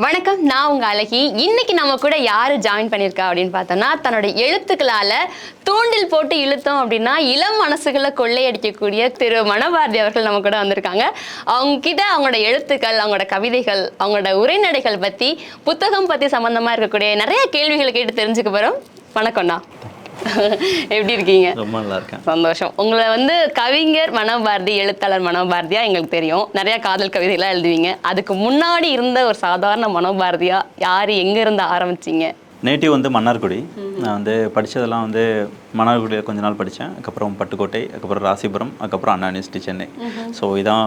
வணக்கம், நான் உங்க அழகி. இன்னைக்கு நம்ம கூட யாரு ஜாயின் பண்ணியிருக்கா அப்படின்னு பார்த்தோம்னா, தன்னோட எழுத்துக்களால தூண்டில் போட்டு இழுத்தோம் அப்படின்னா இளம் மனசுகளை கொள்ளையடிக்கக்கூடிய திரு மனோபாரதி அவர்கள் நம்ம கூட வந்திருக்காங்க. அவங்க கிட்ட அவங்களோட எழுத்துக்கள், அவங்களோட கவிதைகள், அவங்களோட உரைநடைகள் பத்தி, புத்தகம் பத்தி சம்பந்தமா இருக்கக்கூடிய நிறைய கேள்விகளை கேட்டு தெரிஞ்சுக்க போறோம். வணக்கம்ண்ணா. எப்படி இருக்கீங்க? ரொம்ப நல்லா இருக்கேன். சந்தோஷம். உங்களை கவிஞர் மனோபாரதி, எழுத்தாளர் மனோபாரதியா எங்களுக்கு தெரியும். நிறைய காதல் கவிதைகள்லாம் எழுதுவீங்க. அதுக்கு முன்னாடி இருந்த ஒரு சாதாரண மனோபாரதியா யாரு, எங்க இருந்து ஆரம்பிச்சீங்க? நேட்டிவ் மன்னார்குடி. நான் படித்ததெல்லாம் மன்னார்குடியில் கொஞ்ச நாள் படித்தேன். அதுக்கப்புறம் பட்டுக்கோட்டை, அதுக்கப்புறம் ராசிபுரம், அதுக்கப்புறம் அண்ணா யூனிவர்சிட்டி சென்னை. ஸோ இதான்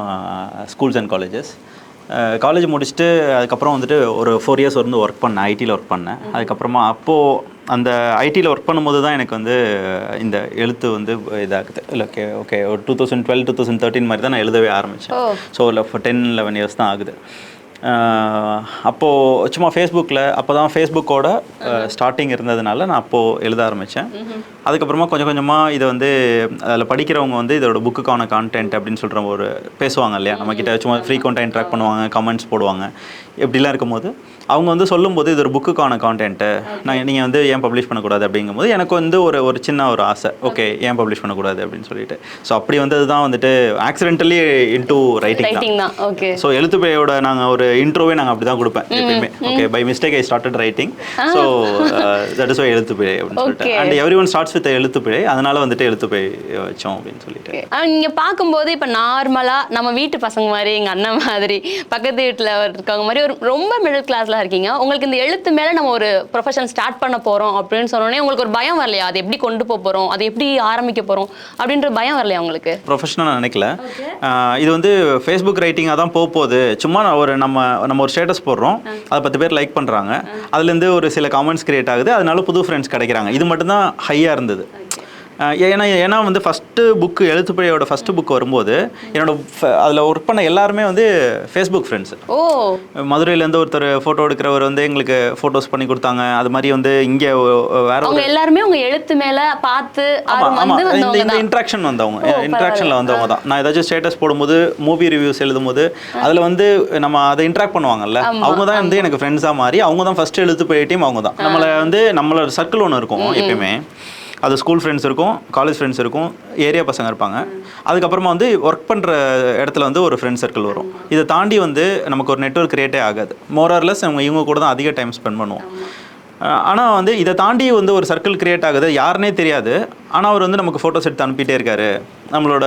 ஸ்கூல்ஸ் அண்ட் காலேஜஸ். காலேஜ் முடிச்சுட்டு அதுக்கப்புறம் ஒரு 4 years ஒர்க் பண்ணேன், ஐடியில் ஒர்க் பண்ணேன். அதுக்கப்புறமா அப்போது அந்த ஐடியில் ஒர்க் பண்ணும்போது தான் எனக்கு இந்த எழுத்து இதாகுது. இல்லை ஓகே ஒரு 2012 2013 மாதிரி தான் நான் எழுதவே ஆரம்பித்தேன். ஸோ இல்லை 10-11 years தான் ஆகுது. அப்போது சும்மா ஃபேஸ்புக்கில் அப்போ தான் ஃபேஸ்புக்கோட ஸ்டார்டிங் இருந்ததுனால நான் அப்போது எழுத ஆரம்பித்தேன். அதுக்கப்புறமா கொஞ்சம் கொஞ்சமாக இதை அதில் படிக்கிறவங்க இதோட புக்குக்கான கான்டென்ட் அப்படின்னு சொல்கிற ஒரு பேசுவாங்க இல்லையா, நம்மக்கிட்ட சும்மா ஃப்ரீக்வெண்ட்டாக இன்ட்ராக்ட் பண்ணுவாங்க, கமெண்ட்ஸ் போடுவாங்க. இப்படிலாம் இருக்கும்போது அவங்க சொல்லும்போது இது ஒரு புக்குக்கான கான்டென்ட்டு, நீங்கள் ஏன் பப்ளிஷ் பண்ணக்கூடாது அப்படிங்கும்போது எனக்கு ஒரு சின்ன ஒரு ஆசை, ஓகே ஏன் பப்ளிஷ் பண்ணக்கூடாது அப்படின்னு சொல்லிட்டு. ஸோ அப்படி வந்தது தான் ஆக்சிடென்டலி இன்டூ ரைட்டிங் தான். ஓகே. ஸோ எழுத்துப்பிழையோட நாங்கள் ஒரு இன்ட்ரோவே நாங்கள் அப்படி தான் கொடுப்பேன் எப்பயுமே. Okay, by mistake I started writing. So that is why எழுத்துப்பிழை அப்படின்னு சொல்லிட்டு. And everyone starts with எழுத்துப்பிழை, அதனால எழுத்துப்பிழை வச்சோம் அப்படின்னு சொல்லிட்டு. நீங்கள் பார்க்கும்போது இப்போ நார்மலாக நம்ம வீட்டு பசங்க மாதிரி, எங்கள் அண்ணன் மாதிரி, பக்கத்து வீட்டில் இருக்கவங்க மாதிரி ஒரு ரொம்ப மிடில் கிளாஸ்லாம் இருக்கீங்க. உங்களுக்கு இந்த எழுத்து மேலே நம்ம ஒரு ப்ரொஃபஷன் ஸ்டார்ட் பண்ண போகிறோம் அப்படின்னு சொன்னோடனே உங்களுக்கு ஒரு பயம் வரலையா? அது எப்படி கொண்டு போகிறோம், அது எப்படி ஆரம்பிக்க போகிறோம் அப்படின்ற பயம் வரலையா உங்களுக்கு? ப்ரொஃபஷனலாக நினைக்கல. இது ஃபேஸ்புக் ரைட்டிங்காக தான் போகுது. சும்மா நம்ம ஒரு ஸ்டேட்டஸ் போடுறோம், அதை 10 பேர் லைக் பண்ணுறாங்க, அதுலேருந்து ஒரு சில காமெண்ட்ஸ் கிரியேட் ஆகுது, அதனால புது ஃப்ரெண்ட்ஸ் கிடைக்கிறாங்க. இது மட்டும்தான் ஹையாக இருந்தது. ஏன்னா ஃபஸ்ட்டு புக்கு எழுத்துப்பிழையோட ஃபஸ்ட்டு புக் வரும்போது அதில் ஒர்க் பண்ண எல்லாருமே ஃபேஸ்புக் ஃப்ரெண்ட்ஸு. மதுரையிலேருந்து ஒருத்தர் ஃபோட்டோ எடுக்கிறவர் எங்களுக்கு ஃபோட்டோஸ் பண்ணி கொடுத்தாங்க. அது மாதிரி இங்கே வேற எல்லாருமே உங்கள் எழுத்து மேலே பார்த்து இந்த இன்ட்ராக்ஷன் இன்ட்ராக்ஷனில் வந்தவங்க தான். நான் ஏதாச்சும் ஸ்டேட்டஸ் போடும்போது, மூவி ரிவ்யூஸ் எழுதும்போது அதில் நம்ம அதை இன்ட்ராக்ட் பண்ணுவாங்கல்ல, அவங்க தான் எனக்கு ஃப்ரெண்ட்ஸாக மாறி அவங்க தான் ஃபஸ்ட்டு எழுத்துப்பிழை டீம். அவங்க தான் நம்மளோட சர்க்கிள் ஒன்று இருக்கும் எப்பயுமே. அது ஸ்கூல் ஃப்ரெண்ட்ஸ் இருக்கும், காலேஜ் ஃப்ரெண்ட்ஸ் இருக்கும், ஏரியா பசங்க இருப்பாங்க. அதுக்கப்புறமா ஒர்க் பண்ணுற இடத்துல ஒரு ஃப்ரெண்ட் சர்க்கிள் வரும். இதை தாண்டி நமக்கு ஒரு நெட்வொர்க் கிரியேட்டே ஆகாது. மோரார்லெஸ் இவங்க கூட தான் அதிக டைம் ஸ்பெண்ட் பண்ணுவோம். ஆனால் இதை தாண்டி ஒரு சர்க்கிள் கிரியேட் ஆகுது, யாருன்னே தெரியாது. ஆனால் அவர் நமக்கு ஃபோட்டோஸ் எடுத்து அனுப்பிட்டே இருக்காரு. நம்மளோட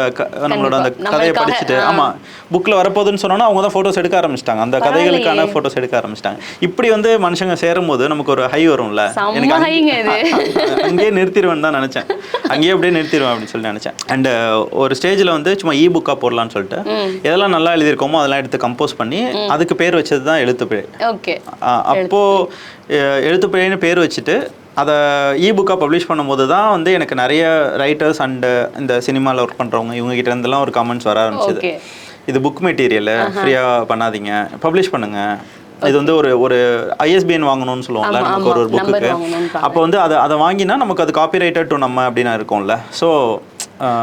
அந்த கதையை படிச்சுட்டு, ஆமாம் புக்கில் வரப்போகுதுன்னு சொன்னோன்னா அவங்க தான் ஃபோட்டோஸ் எடுக்க ஆரம்பிச்சிட்டாங்க, அந்த கதைகளுக்கான ஃபோட்டோஸ் எடுக்க ஆரம்பிச்சிட்டாங்க. இப்படி மனுஷங்க சேரும்போது நமக்கு ஒரு ஹை வரும்ல, எனக்கு அங்கேயே நிறுத்திடுவேன்னு தான் நினச்சேன். அங்கேயே அப்படியே நிறுத்திடுவேன் அப்படின்னு சொல்லி நினச்சேன். அண்ட் ஒரு ஸ்டேஜில் சும்மா இ புக்காக போடலான்னு சொல்லிட்டு எதெல்லாம் நல்லா எழுதியிருக்கோமோ அதெல்லாம் எடுத்து கம்போஸ் பண்ணி அதுக்கு பேர் வச்சது தான் எழுத்துப்பிழை. அப்போது எழுத்துப்பிழைன்னு பேர் வச்சுட்டு அதை இ புக்காக பப்ளிஷ் பண்ணும்போது தான் எனக்கு நிறைய ரைட்டர்ஸ் அண்டு இந்த சினிமாவில் ஒர்க் பண்ணுறவங்க இவங்ககிட்ட இருந்தெல்லாம் ஒரு கமெண்ட்ஸ் வர ஆரம்பிச்சிது. இது புக் மெட்டீரியல் ஃப்ரீயாக பண்ணாதீங்க, பப்ளிஷ் பண்ணுங்கள். இது ஒரு ISBN வாங்கணும்னு சொல்லுவோம்ல நமக்கு ஒரு புக்குக்கு. அப்போ அதை வாங்கினா நமக்கு அது காப்பிரைட்டட் டு நம்ம அப்படின்னு இருக்கும்ல. ஸோ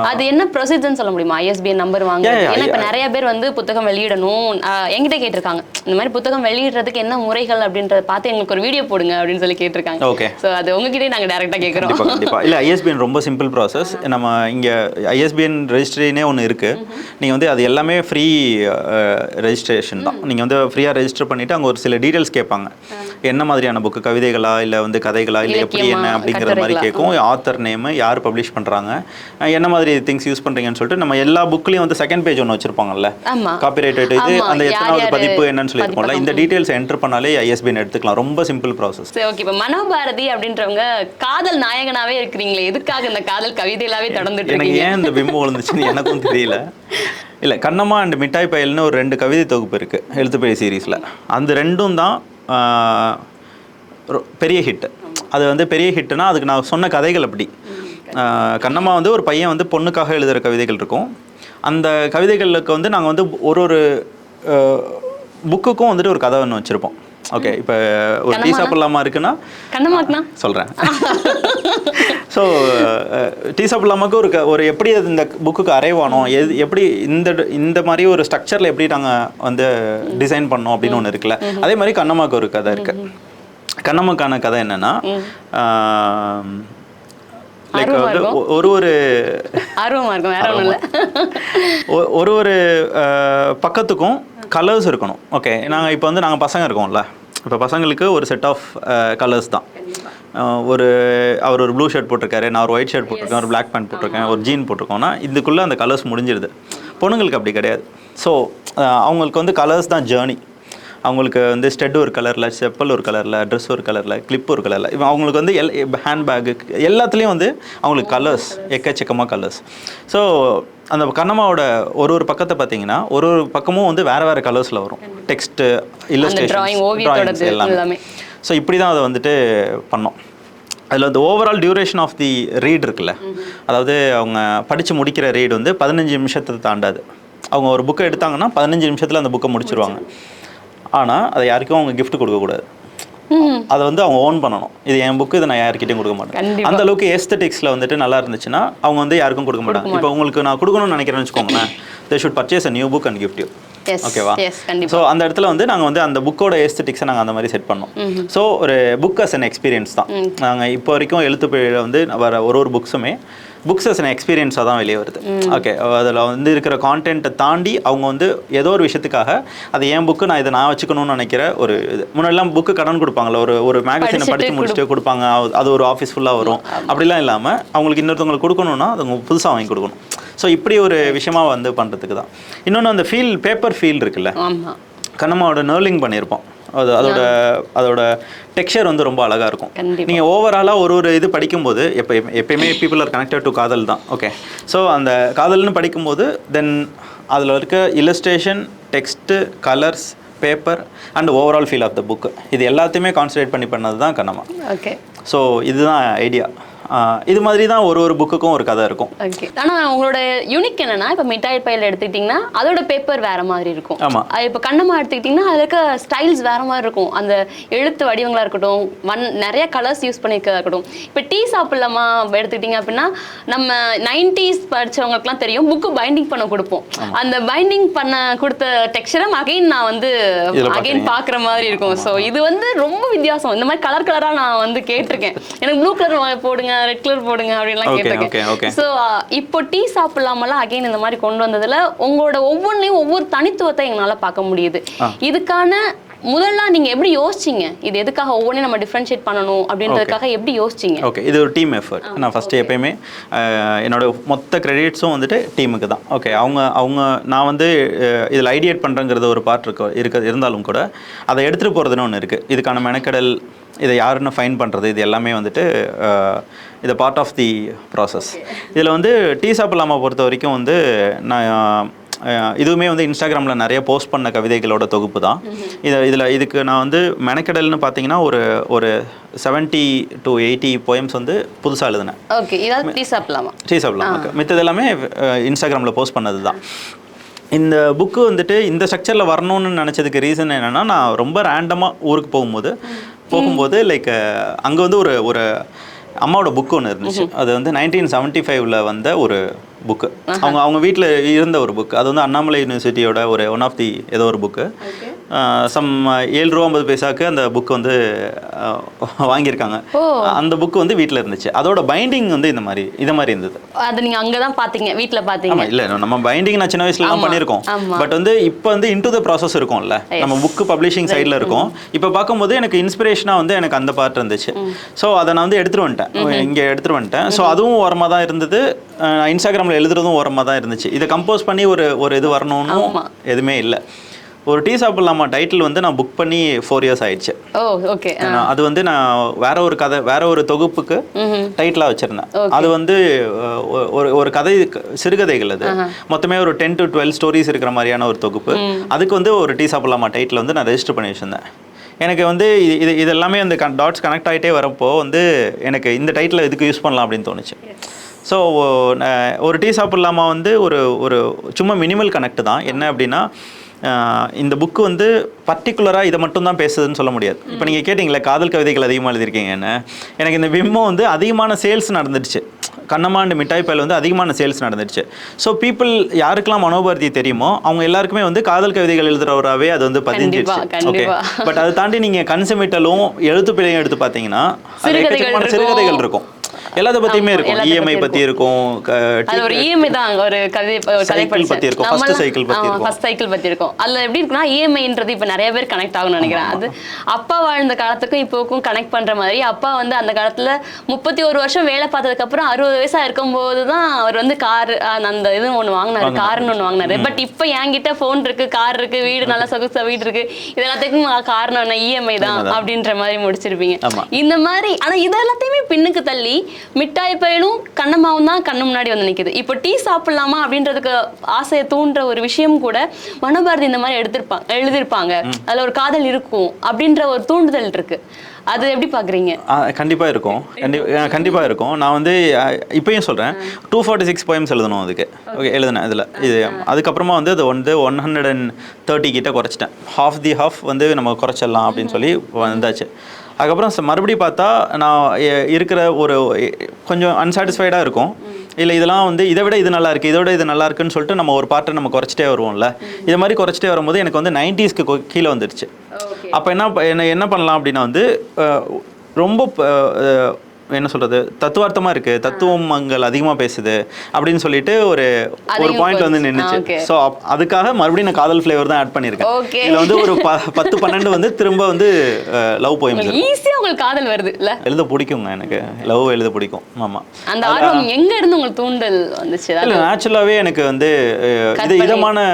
அது என்ன ப்ரொசீஜர்னு சொல்ல முடியுமா? ISBN நம்பர் வாங்க. ஏன்னா இப்போ நிறைய பேர் புத்தகம் வெளியிடணும் என்கிட்ட கேட்டிருக்காங்க, இந்த மாதிரி புத்தகம் வெளியிடுறதுக்கு என்ன முறைகள் அப்படின்றத பார்த்து எங்களுக்கு ஒரு வீடியோ போடுங்க அப்படின்னு சொல்லி கேட்டிருக்காங்க. ஓகே, ஸோ அது உங்ககிட்டே நாங்கள் டேரெக்டாக கேட்குறோம். கண்டிப்பாக. இல்லை, ISBN ரொம்ப சிம்பிள் ப்ராசஸ். நம்ம இங்கே ISBN ரெஜிஸ்ட்ரினே ஒன்று இருக்குது. நீங்கள் அது எல்லாமே ஃப்ரீ ரெஜிஸ்ட்ரேஷன் தான். நீங்கள் ஃப்ரீயாக ரெஜிஸ்டர் பண்ணிவிட்டு அங்கே ஒரு சில டீட்டெயில்ஸ் கேட்பாங்க. என்ன மாதிரியான புக்கு, கவிதைகளா இல்லை கதைகளா இல்லை எப்படி என்ன அப்படிங்கிற மாதிரி கேட்கும். ஆத்தர் நேமு, யார் பப்ளிஷ் பண்ணுறாங்க, என்ன மாதிரி திங்ஸ் யூஸ் பண்ணுறீங்கன்னு சொல்லிட்டு நம்ம எல்லா புக்லேயும் செகண்ட் பேஜ் ஒன்று வச்சுருப்பாங்கல்ல, காப்பிரைட்டட் இது அந்த எத்தனாவது பதிப்பு என்னன்னு சொல்லியிருக்கோம்ல, இந்த டீட்டெயில்ஸ் என்டர் பண்ணாலே ISBN எடுத்துக்கலாம். ரொம்ப சிம்பிள் ப்ராசஸ். ஓகே, இப்போ மனோபாரதி அப்படின்றவங்க காதல் நாயகனாகவே இருக்கிறீங்களே, எதுக்காக இந்த காதல் கவிதையிலாவே தொடர்ந்துட்டு எனக்கு ஏன் இந்த பிம்பம் விழுந்துச்சுன்னு எனக்கும் தெரியல. இல்லை, கண்ணம்மா அண்ட் மிட்டாய் பயல்னு ஒரு 2 கவிதை தொகுப்பு இருக்குது எழுத்துப்பிழை சீரீஸில். அந்த 2ம் தான் பெரிய ஹிட். அது பெரிய ஹிட்னா அதுக்கு நான் சொன்ன கதைகள் அப்படி. கண்ணம்மா ஒரு பையன் பொண்ணுக்காக எழுதுகிற கவிதைகள் இருக்கும். அந்த கவிதைகளுக்கு நாங்கள் ஒரு புக்குக்கும் ஒரு கதை ஒன்று வச்சுருப்போம். ஓகே, இப்போ ஒரு டீ சாப்பிடலாமா இருக்குன்னா சொல்கிறேன். ஸோ டீ சாப்பிடலாமாக்கு ஒரு எப்படி அது இந்த புக்குக்கு அரைவானோ எப்படி இந்த மாதிரி ஒரு ஸ்ட்ரக்சரில் எப்படி நாங்கள் வந்து டிசைன் பண்ணோம் அப்படின்னு ஒன்று இருக்குல்ல, அதே மாதிரி கண்ணம்மாவுக்கு ஒரு கதை இருக்கு. கண்ணம்மாக்கான கதை என்னன்னா, லைக் வந்து ஒரு பக்கத்துக்கும் கலர்ஸ் இருக்கணும். ஓகே, இப்போ வந்து நாங்கள் பசங்க இருக்கோம்ல, இப்போ பசங்களுக்கு ஒரு செட் ஆஃப் கலர்ஸ் தான். அவர் ஒரு ப்ளூ ஷர்ட் போட்டிருக்காரு, நான் ஒரு ஒயிட் ஷர்ட் போட்டிருக்கேன், ஒரு பிளாக் பேண்ட் போட்டிருக்கேன், ஒரு ஜீன் போட்டிருக்கோம்னா இதுக்குள்ளே அந்த கலர்ஸ் முடிஞ்சிடுது. பொண்ணுங்களுக்கு அப்படி கிடையாது. ஸோ அவங்களுக்கு வந்து கலர்ஸ் தான் ஜேர்னி. அவங்களுக்கு வந்து ஸ்டெட் ஒரு கலரில், செப்பல் ஒரு கலரில், ட்ரெஸ் ஒரு கலரில், கிளிப் ஒரு கலரில், இப்போ அவங்களுக்கு வந்து ஹேண்ட்பேக்கு எல்லாத்துலேயும் வந்து அவங்களுக்கு கலர்ஸ், எக்கச்சக்கமாக கலர்ஸ். ஸோ அந்த கண்ணம்மாவோட ஒரு பக்கத்தை பார்த்தீங்கன்னா ஒரு பக்கமும் வந்து வேறு கலர்ஸில் வரும். டெக்ஸ்ட்டு, இல்லஸ்ட்ரேஷன் எல்லாமே. ஸோ இப்படி தான் அதை வந்துட்டு பண்ணோம். அதில் வந்து overall duration of the read இருக்குல்ல, அதாவது அவங்க படித்து முடிக்கிற ரீட் வந்து 15 நிமிஷத்தை தாண்டாது. அவங்க ஒரு புக்கை எடுத்தாங்கன்னா 15 நிமிஷத்தில் அந்த புக்கை முடிச்சிருவாங்க. ஆனால் அதை யாருக்கும் அவங்க கிஃப்ட் கொடுக்கக்கூடாது. அதை வந்து அவங்க ஓன் பண்ணணும். இது என் புக்கு, இதை நான் யார்கிட்டையும் கொடுக்க மாட்டேன். அந்த அளவுக்கு ஏஸ்தட்டிக்ஸில் வந்துட்டு நல்லா இருந்துச்சுன்னா அவங்க வந்து யாருக்கும் கொடுக்க மாட்டாங்க. இப்போ உங்களுக்கு நான் கொடுக்கணும்னு நினைக்கிறேன்னு வச்சுக்கோங்களேன், they should purchase a new book and gift you. ஓகேவா? ஸோ அந்த இடத்துல வந்து நாங்கள் வந்து அந்த புக்கோட ஏஸ்தட்டிக்ஸை நாங்கள் அந்த மாதிரி செட் பண்ணோம். ஸோ ஒரு புக் அஸ் அன் எக்ஸ்பீரியன்ஸ் தான். நாங்கள் இப்போ வரைக்கும் எழுத்துப்பிழையில் வந்து வர ஒரு புக்ஸுமே புக்ஸ் அஸ் அன் எக்ஸ்பீரியன்ஸாக தான் வெளியே வருது. ஓகே, அதில் வந்து இருக்கிற கான்டென்ட்டை தாண்டி அவங்க வந்து ஏதோ ஒரு விஷயத்துக்காக அது என் புக்கு, நான் இதை நான் வச்சுக்கணும்னு நினைக்கிற ஒரு இது. முன்னாடிலாம் புக்கு கடன் கொடுப்பாங்களா, ஒரு மேகசினை படித்து முடிச்சுட்டு கொடுப்பாங்க, அது ஒரு ஆஃபீஸ் ஃபுல்லாக வரும். அப்படிலாம் இல்லாமல் அவங்களுக்கு இன்னொருத்தவங்களுக்கு கொடுக்கணுன்னா அது புதுசாக வாங்கி கொடுக்கணும். ஸோ இப்படி ஒரு விஷயமா வந்து பண்ணுறதுக்கு தான். இன்னொன்று அந்த பேப்பர் ஃபீல் இருக்குல்ல, கண்ணம்மாவோட நர்லிங் பண்ணியிருப்போம். அதோட டெக்ஸ்சர் வந்து ரொம்ப அழகாக இருக்கும். நீங்கள் ஓவராலாக ஒரு இது படிக்கும்போது எப்பயுமே பீப்புள் ஆர் கனெக்டட் டு காதல் தான். ஓகே, ஸோ அந்த காதல்னு படிக்கும்போது தென் அதில் இருக்க illustration, text, colours, paper and overall feel of the book, இது எல்லாத்தையுமே கான்சன்ட்ரேட் பண்ணது தான் கண்ணம்மா. ஓகே, ஸோ இதுதான் ஐடியா. இது மாதிரி தான் ஒரு புக்குக்கும் ஒரு கதை இருக்கும். ஓகே, ஆனால் உங்களோட யூனிக் என்னன்னா, இப்போ மிட்டாய் பையில் எடுத்துக்கிட்டிங்கன்னா அதோட பேப்பர் வேறு மாதிரி இருக்கும். ஆமாம், இப்போ கண்ணம்மா எடுத்துக்கிட்டிங்கன்னா அதில் இருக்க ஸ்டைல்ஸ் வேறு மாதிரி இருக்கும். அந்த எழுத்து வடிவங்களாக இருக்கட்டும், நிறைய கலர்ஸ் யூஸ் பண்ணியிருக்கதா இருக்கட்டும். இப்போ டீ சாப்பிடலாமா எடுத்துக்கிட்டிங்க அப்படின்னா, நம்ம 90s படித்தவங்களுக்குலாம் தெரியும், புக்கு பைண்டிங் பண்ண கொடுப்போம். அந்த பைண்டிங் பண்ண கொடுத்த டெக்ஸ்சரும் நான் வந்து பார்க்குற மாதிரி இருக்கும். ஸோ இது வந்து ரொம்ப வித்தியாசம். இந்த மாதிரி கலராக நான் வந்து கேட்டிருக்கேன். எனக்கு ப்ளூ கலர் போடுங்க, ரெட் கலர் போடுங்க அப்படின்லாம் கேட்டிருக்கேன். ஸோ இப்போ டீ சாப்பிடலாமலாம் அகைன் இந்த மாதிரி கொண்டு வந்ததுல உங்களோட ஒவ்வொன்றையும் ஒவ்வொரு தனித்துவத்தை எங்களால் பார்க்க முடியுது. இதுக்கான முதல்ல நீங்க எப்படி யோசிச்சீங்க, இது எதுக்காக ஒவ்வொன்றையும் நம்ம டிஃபரன்ஷியேட் பண்ணணும் அப்படின்றதுக்காக எப்படி யோசிச்சீங்க? ஓகே, இது ஒரு டீம் எஃபர்ட். நான் ஃபர்ஸ்ட் எப்பயுமே என்னோட மொத்த கிரெடிட்ஸும் வந்துட்டு டீமுக்கு தான். ஓகே, நான் வந்து இதில் ஐடியேட் பண்ணுறங்கிறது ஒரு பார்ட் இருந்தாலும் கூட அதை எடுத்துகிட்டு போகிறதுன்னு ஒன்று இருக்குது. இதுக்கான மெனக்கடல், இதை யாருன்னு ஃபைன் பண்ணுறது, இது எல்லாமே வந்துட்டு இது பார்ட் ஆஃப் தி ப்ராசஸ். இதில் வந்து டீ சாப்பிடலாமா பொறுத்த வரைக்கும் வந்து நான் இதுவுமே வந்து இன்ஸ்டாகிராமில் நிறைய போஸ்ட் பண்ண கவிதைகளோட தொகுப்பு தான். இதுக்கு நான் வந்து மெனக்கடல்னு பார்த்தீங்கன்னா ஒரு 70 to 80 போயம்ஸ் வந்து புதுசாக எழுதினேன். ஓகே, இதாவது டீ சாப்பிடலாமா. மித்தது எல்லாமே இன்ஸ்டாகிராமில் போஸ்ட் பண்ணது தான். இந்த புக்கு வந்துட்டு இந்த ஸ்ட்ரக்சரில் வரணும்னு நினச்சதுக்கு ரீசன் என்னென்னா, நான் ரொம்ப ரேண்டமாக ஊருக்கு போகும்போது லைக் அங்கே வந்து ஒரு அம்மாவோட புக்கு ஒன்று இருந்துச்சு. அது வந்து 1975 வந்த ஒரு புக்கு. அவங்க வீட்டில் இருந்த ஒரு புக்கு. அது வந்து அண்ணாமலை யூனிவர்சிட்டியோட ஒன் ஆஃப் தி ஏதோ ஒரு புக்கு. சம் 7 ரூபா 50 பைசாவுக்கு அந்த புக்கு வந்து வாங்கியிருக்காங்க. அந்த புக்கு வந்து வீட்டில் இருந்துச்சு. அதோட பைண்டிங் வந்து இதை மாதிரி இருந்தது. அது நீங்கள் அங்கே தான் பார்த்தீங்க, வீட்டில் பார்த்தீங்க? இல்லை, நம்ம பைண்டிங் நான் சின்ன வயசுலலாம் பண்ணியிருக்கோம். பட் வந்து இப்போ வந்து இன்டு த ப்ராசஸ் இருக்கும்ல, நம்ம புக்கு பப்ளிஷிங் சைடில் இருக்கும். இப்போ பார்க்கும்போது எனக்கு இன்ஸ்பிரேஷனாக வந்து எனக்கு அந்த பார்ட் இருந்துச்சு. ஸோ அதை நான் வந்து எடுத்துகிட்டு வந்துட்டேன். ஸோ அதுவும் ஓரமாக தான் இருந்தது. இன்ஸ்டாகிராமில் எழுதுறதும் ஓரமாக தான் இருந்துச்சு. இதை கம்போஸ் பண்ணி ஒரு இது வரணும்னு எதுவுமே இல்லை. ஒரு டீ சாப்பிடலாமா டைட்டில் வந்து நான் புக் பண்ணி 4 years ஆயிடுச்சு. அது வந்து நான் வேற ஒரு தொகுப்புக்கு டைட்டிலாக வச்சிருந்தேன். அது வந்து ஒரு கதை, சிறுகதைகள். அது மொத்தமே ஒரு 10 to 12 ஸ்டோரிஸ் இருக்கிற மாதிரியான ஒரு தொகுப்பு. அதுக்கு வந்து ஒரு டீ சாப்பிடலாமா டைட்டில் வந்து நான் ரெஜிஸ்டர் பண்ணி வச்சிருந்தேன். எனக்கு வந்து இது எல்லாமே அந்த டாட்ஸ் கனெக்ட் ஆகிட்டே வரப்போ வந்து எனக்கு இந்த டைட்டில் இதுக்கு யூஸ் பண்ணலாம் அப்படின்னு தோணுச்சு. ஸோ ஒரு டீ சாப்பிடலாமா வந்து ஒரு சும்மா மினிமல் கனெக்ட் தான். என்ன அப்படின்னா, இந்த புக்கு வந்து பர்டிகுலராக இதை மட்டும் தான் பேசுதுன்னு சொல்ல முடியாது. இப்போ நீங்கள் கேட்டிங்களே காதல் கவிதைகள் அதிகமாக எழுதியிருக்கீங்கன்னு, எனக்கு இந்த விம்மோ வந்து அதிகமான சேல்ஸ் நடந்துடுச்சு. கண்ணம்மா அண்ட் மிட்டாய் பயல் வந்து அதிகமான சேல்ஸ் நடந்துடுச்சு. ஸோ பீப்புள் யாருக்கெல்லாம் மனோபாரதி தெரியுமோ அவங்க எல்லாருக்குமே வந்து காதல் கவிதைகள் எழுதுறவராகவே அது வந்து பதிஞ்சிருச்சு. ஓகே, பட் அதை தாண்டி நீங்கள் கன்சமிட்டலும் எழுத்துப்பிழையும் எடுத்து பார்த்தீங்கன்னா சிறுகதைகள் இருக்கும். எல்லாத்த பத்தியுமே இருக்கும். இஎம்ஐ பத்தி இருக்கும், ஒரு இஎம்ஐ தான் ஒரு கதை பத்தி இருக்கும், ஃபர்ஸ்ட் சைக்கிள் பத்தி இருக்கும், ஃபர்ஸ்ட் சைக்கிள் பத்தி இருக்கும். அதுல எப்படி இருக்குன்னா இஎம்ஐன்றது இப்ப நிறைய பேர் கனெக்ட் ஆகும்னு நினைக்கிறேன். அது அப்பா வாழ்ந்த காலத்துக்கும் இப்போக்கும் கனெக்ட் பண்ற மாதிரி, அப்பா வந்து அந்த காலத்துல 31 வருஷம் வேலை பார்த்ததுக்கு அப்புறம் 60 வயசா இருக்கும்போது தான் அவர் வந்து கார் அந்த இது ஒண்ணு வாங்கினாரு, கார்னு ஒண்ணு வாங்கினாரு. பட் இப்ப என்கிட்ட போன் இருக்கு, கார் இருக்கு, வீடு நல்லா சொகுசா வீடு இருக்கு, இது எல்லாத்துக்கும் காரணம் என்ன, இஎம்ஐ தான் அப்படின்ற மாதிரி முடிச்சிருப்பீங்க. இந்த மாதிரி ஆனா இது எல்லாத்தையுமே பின்னுக்கு தள்ளி மிட்டாய் பயலும் கண்ணம்மாவும் தான் கண்ணு முன்னாடி வந்து நிக்குது. இப்போ டீ சாப்பிடலாமா அப்படின்றதுக்கு ஆசையை தூண்டுற ஒரு விஷயம் கூட மனோபாரதி இந்த மாதிரி எழுதிருப்பாங்க. அதுல ஒரு காதல் இருக்கும் அப்படின்ற ஒரு தூண்டுதல் இருக்கு. அது எப்படி பாக்குறீங்க? கண்டிப்பா இருக்கும், கண்டிப்பா இருக்கும். நான் வந்து இப்பயும் சொல்றேன், 246 போயம்ஸ் எழுதணும் அதுக்கு. ஓகே, எழுதினேன் இதில். இது அதுக்கப்புறமா வந்து அது வந்து 130 கிட்ட குறைச்சிட்டேன். ஹாஃப் வந்து நம்ம குறைச்சிடலாம் அப்படின்னு சொல்லி வந்தாச்சு. அதுக்கப்புறம் மறுபடியும் பார்த்தா நான் இருக்கிற ஒரு கொஞ்சம் அன்சாட்டிஸ்ஃபைடாக இருக்கும். இல்லை இதெல்லாம் வந்து இதை விட இது நல்லா இருக்குது, இதோட இது நல்லா இருக்குன்னு சொல்லிட்டு நம்ம ஒரு பாட்டை நம்ம குறைச்சிட்டே வருவோம்ல. இது மாதிரி குறைச்சிட்டே வரும்போது எனக்கு வந்து 90ஸ்க்கு கீழே வந்துடுச்சு. அப்போ என்ன பண்ணலாம் அப்படின்னா வந்து ரொம்ப என்ன சொல்கிறது, தத்துவார்த்தமாக இருக்குது, தத்துவங்கள் அதிகமாக பேசுது அப்படின்னு சொல்லிட்டு ஒரு பாயிண்ட் வந்து நின்றுச்சு. ஸோ அதுக்காக மறுபடியும் நான் காதல் ஃப்ளேவர் தான் ஆட் பண்ணியிருக்கேன். இதில் வந்து ஒரு 10-12 வந்து திரும்ப வந்து லவ் போயம்ஸ். ஈஸியாக உங்களுக்கு காதல் வருது இல்லை? எழுத பிடிக்குங்க, எனக்கு லவ் எழுத பிடிக்கும். ஆமாம். அந்த ஆர்வம் எங்கே இருந்து உங்களுக்கு தூண்டல் வந்துச்சு? இல்லை, நேச்சுரலாகவே எனக்கு வந்து இது இதமான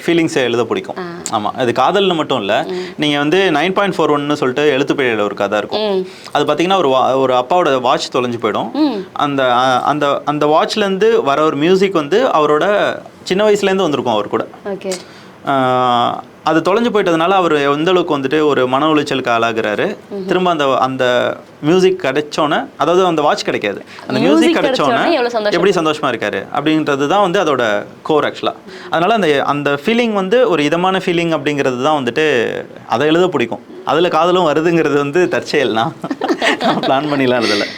ஃபீலிங்ஸை எழுத பிடிக்கும். ஆமாம், அது காதல்னு மட்டும் இல்லை. நீங்கள் வந்து 9.41 சொல்லிட்டு எழுத்துப்பிழையில் ஒரு கதை இருக்கும். அது பார்த்தீங்கன்னா ஒரு அப்பாவோட வாட்ச் தொலைஞ்சு போயிடும். அந்த அந்த அந்த வாட்ச்லேருந்து வர ஒரு மியூசிக் வந்து அவரோட சின்ன வயசுலேருந்து வந்திருக்கும் அவர் கூட. அது தொலைஞ்சு போயிட்டதுனால அவர் எந்த அளவுக்கு வந்துட்டு ஒரு மன உளைச்சலுக்கு ஆளாகிறாரு. திரும்ப அந்த அந்த மியூசிக் கிடைச்சோன்னே, அதாவது அந்த வாட்ச் கிடைக்காது, அந்த மியூசிக் கிடைச்சோன்னே எப்படி சந்தோஷமா இருக்காரு அப்படின்றது தான் வந்து அதோட கோர் ஆக்சுவலாக. அதனால அந்த அந்த ஃபீலிங் வந்து ஒரு இதமான ஃபீலிங் அப்படிங்கிறது தான் வந்துட்டு அதை எழுத பிடிக்கும். அதில் காதலும் வருதுங்கிறது வந்து தற்செயல்னா பிளான் பண்ணிடலாம். அதில்